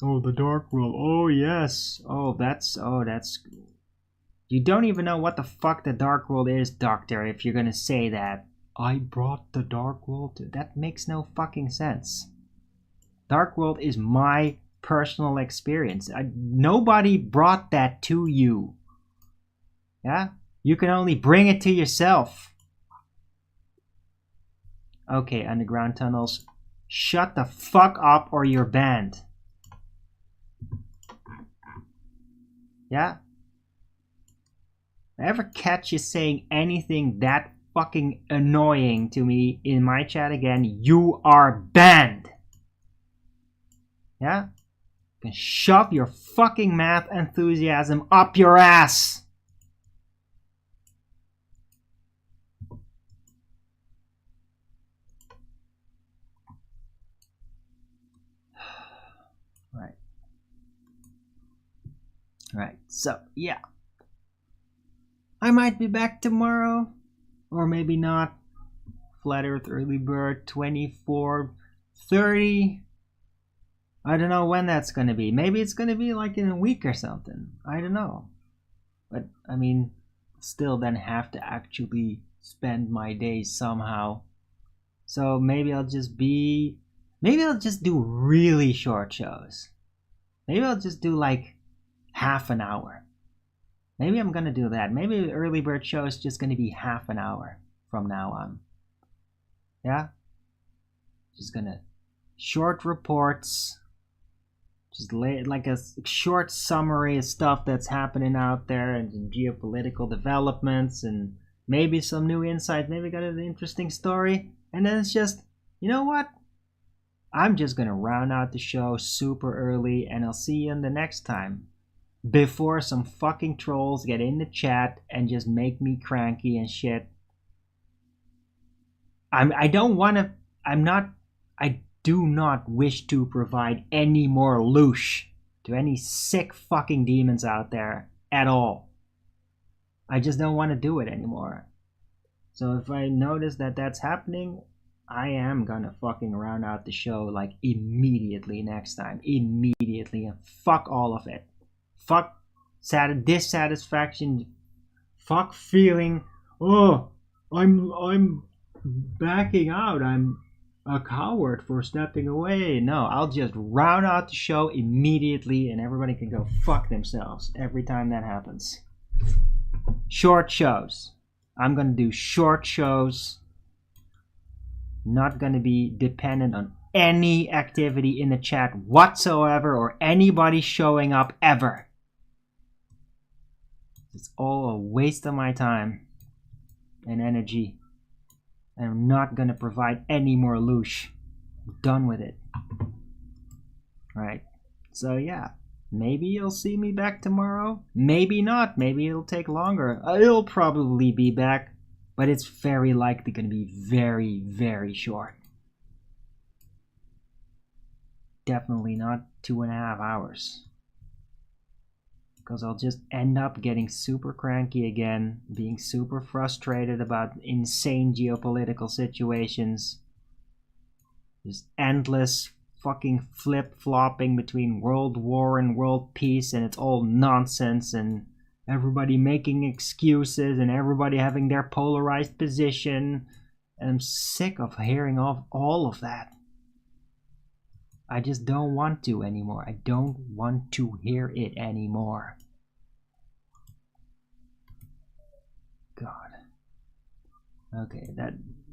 Oh, the dark world. Oh, yes. Oh, that's You don't even know what the fuck the Dark World is, Doctor, if you're gonna say that. I brought the Dark World to... That makes no fucking sense. Dark World is my personal experience. Nobody brought that to you. Yeah? You can only bring it to yourself. Okay, underground tunnels. Shut the fuck up or you're banned. Yeah? If I ever catch you saying anything that fucking annoying to me in my chat again, you are banned. Yeah? You can shove your fucking math enthusiasm up your ass. Right, so yeah. I might be back tomorrow, or maybe not. Flat Earth Early Bird 24:30. I don't know when that's gonna be. Maybe it's gonna be like in a week or something. I don't know. But I mean, still then have to actually spend my days somehow. So maybe I'll just do really short shows. Maybe I'll just do like half an hour. Maybe I'm gonna do that. Maybe the early bird show is just gonna be half an hour from now on. Yeah? Just gonna short reports. Just like a short summary of stuff that's happening out there and geopolitical developments and maybe some new insight. Maybe got an interesting story. And then it's just, you know what? I'm just gonna round out the show super early and I'll see you in the next time. Before some fucking trolls get in the chat and just make me cranky and shit. I do not wish to provide any more loosh to any sick fucking demons out there at all. I just don't want to do it anymore. So if I notice that that's happening, I am gonna fucking round out the show like immediately next time. Immediately, and fuck all of it. Fuck dissatisfaction. Fuck feeling, oh, I'm backing out. I'm a coward for stepping away. No, I'll just round out the show immediately and everybody can go fuck themselves every time that happens. Short shows. I'm gonna do short shows. Not gonna be dependent on any activity in the chat whatsoever or anybody showing up ever. It's all a waste of my time and energy. And I'm not gonna provide any more loosh. I'm done with it. Right. So yeah. Maybe you'll see me back tomorrow. Maybe not. Maybe it'll take longer. It'll probably be back. But it's very likely gonna be very, very short. Definitely not 2.5 hours. Because I'll just end up getting super cranky again, being super frustrated about insane geopolitical situations. Just endless fucking flip-flopping between world war and world peace, and it's all nonsense, and everybody making excuses, and everybody having their polarized position. And I'm sick of hearing all of that. I just don't want to anymore. I don't want to hear it anymore. God. Okay,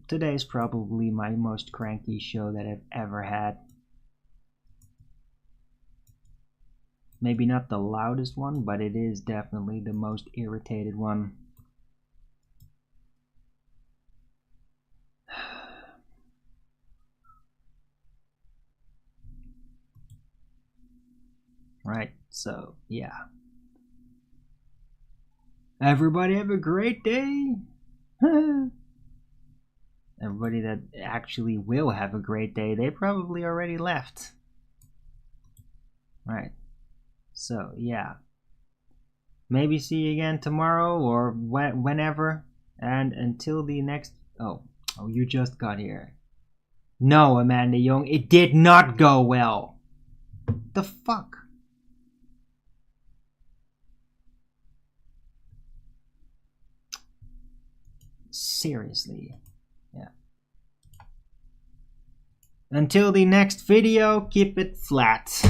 today's probably my most cranky show that I've ever had. Maybe not the loudest one, but it is definitely the most irritated one. Right, so yeah. Everybody have a great day. Everybody that actually will have a great day, they probably already left. Right. So yeah. Maybe see you again tomorrow or whenever. And until the next... Oh, you just got here. No, Amanda Young, it did not go well. The fuck? Seriously. Yeah. Until the next video, keep it flat.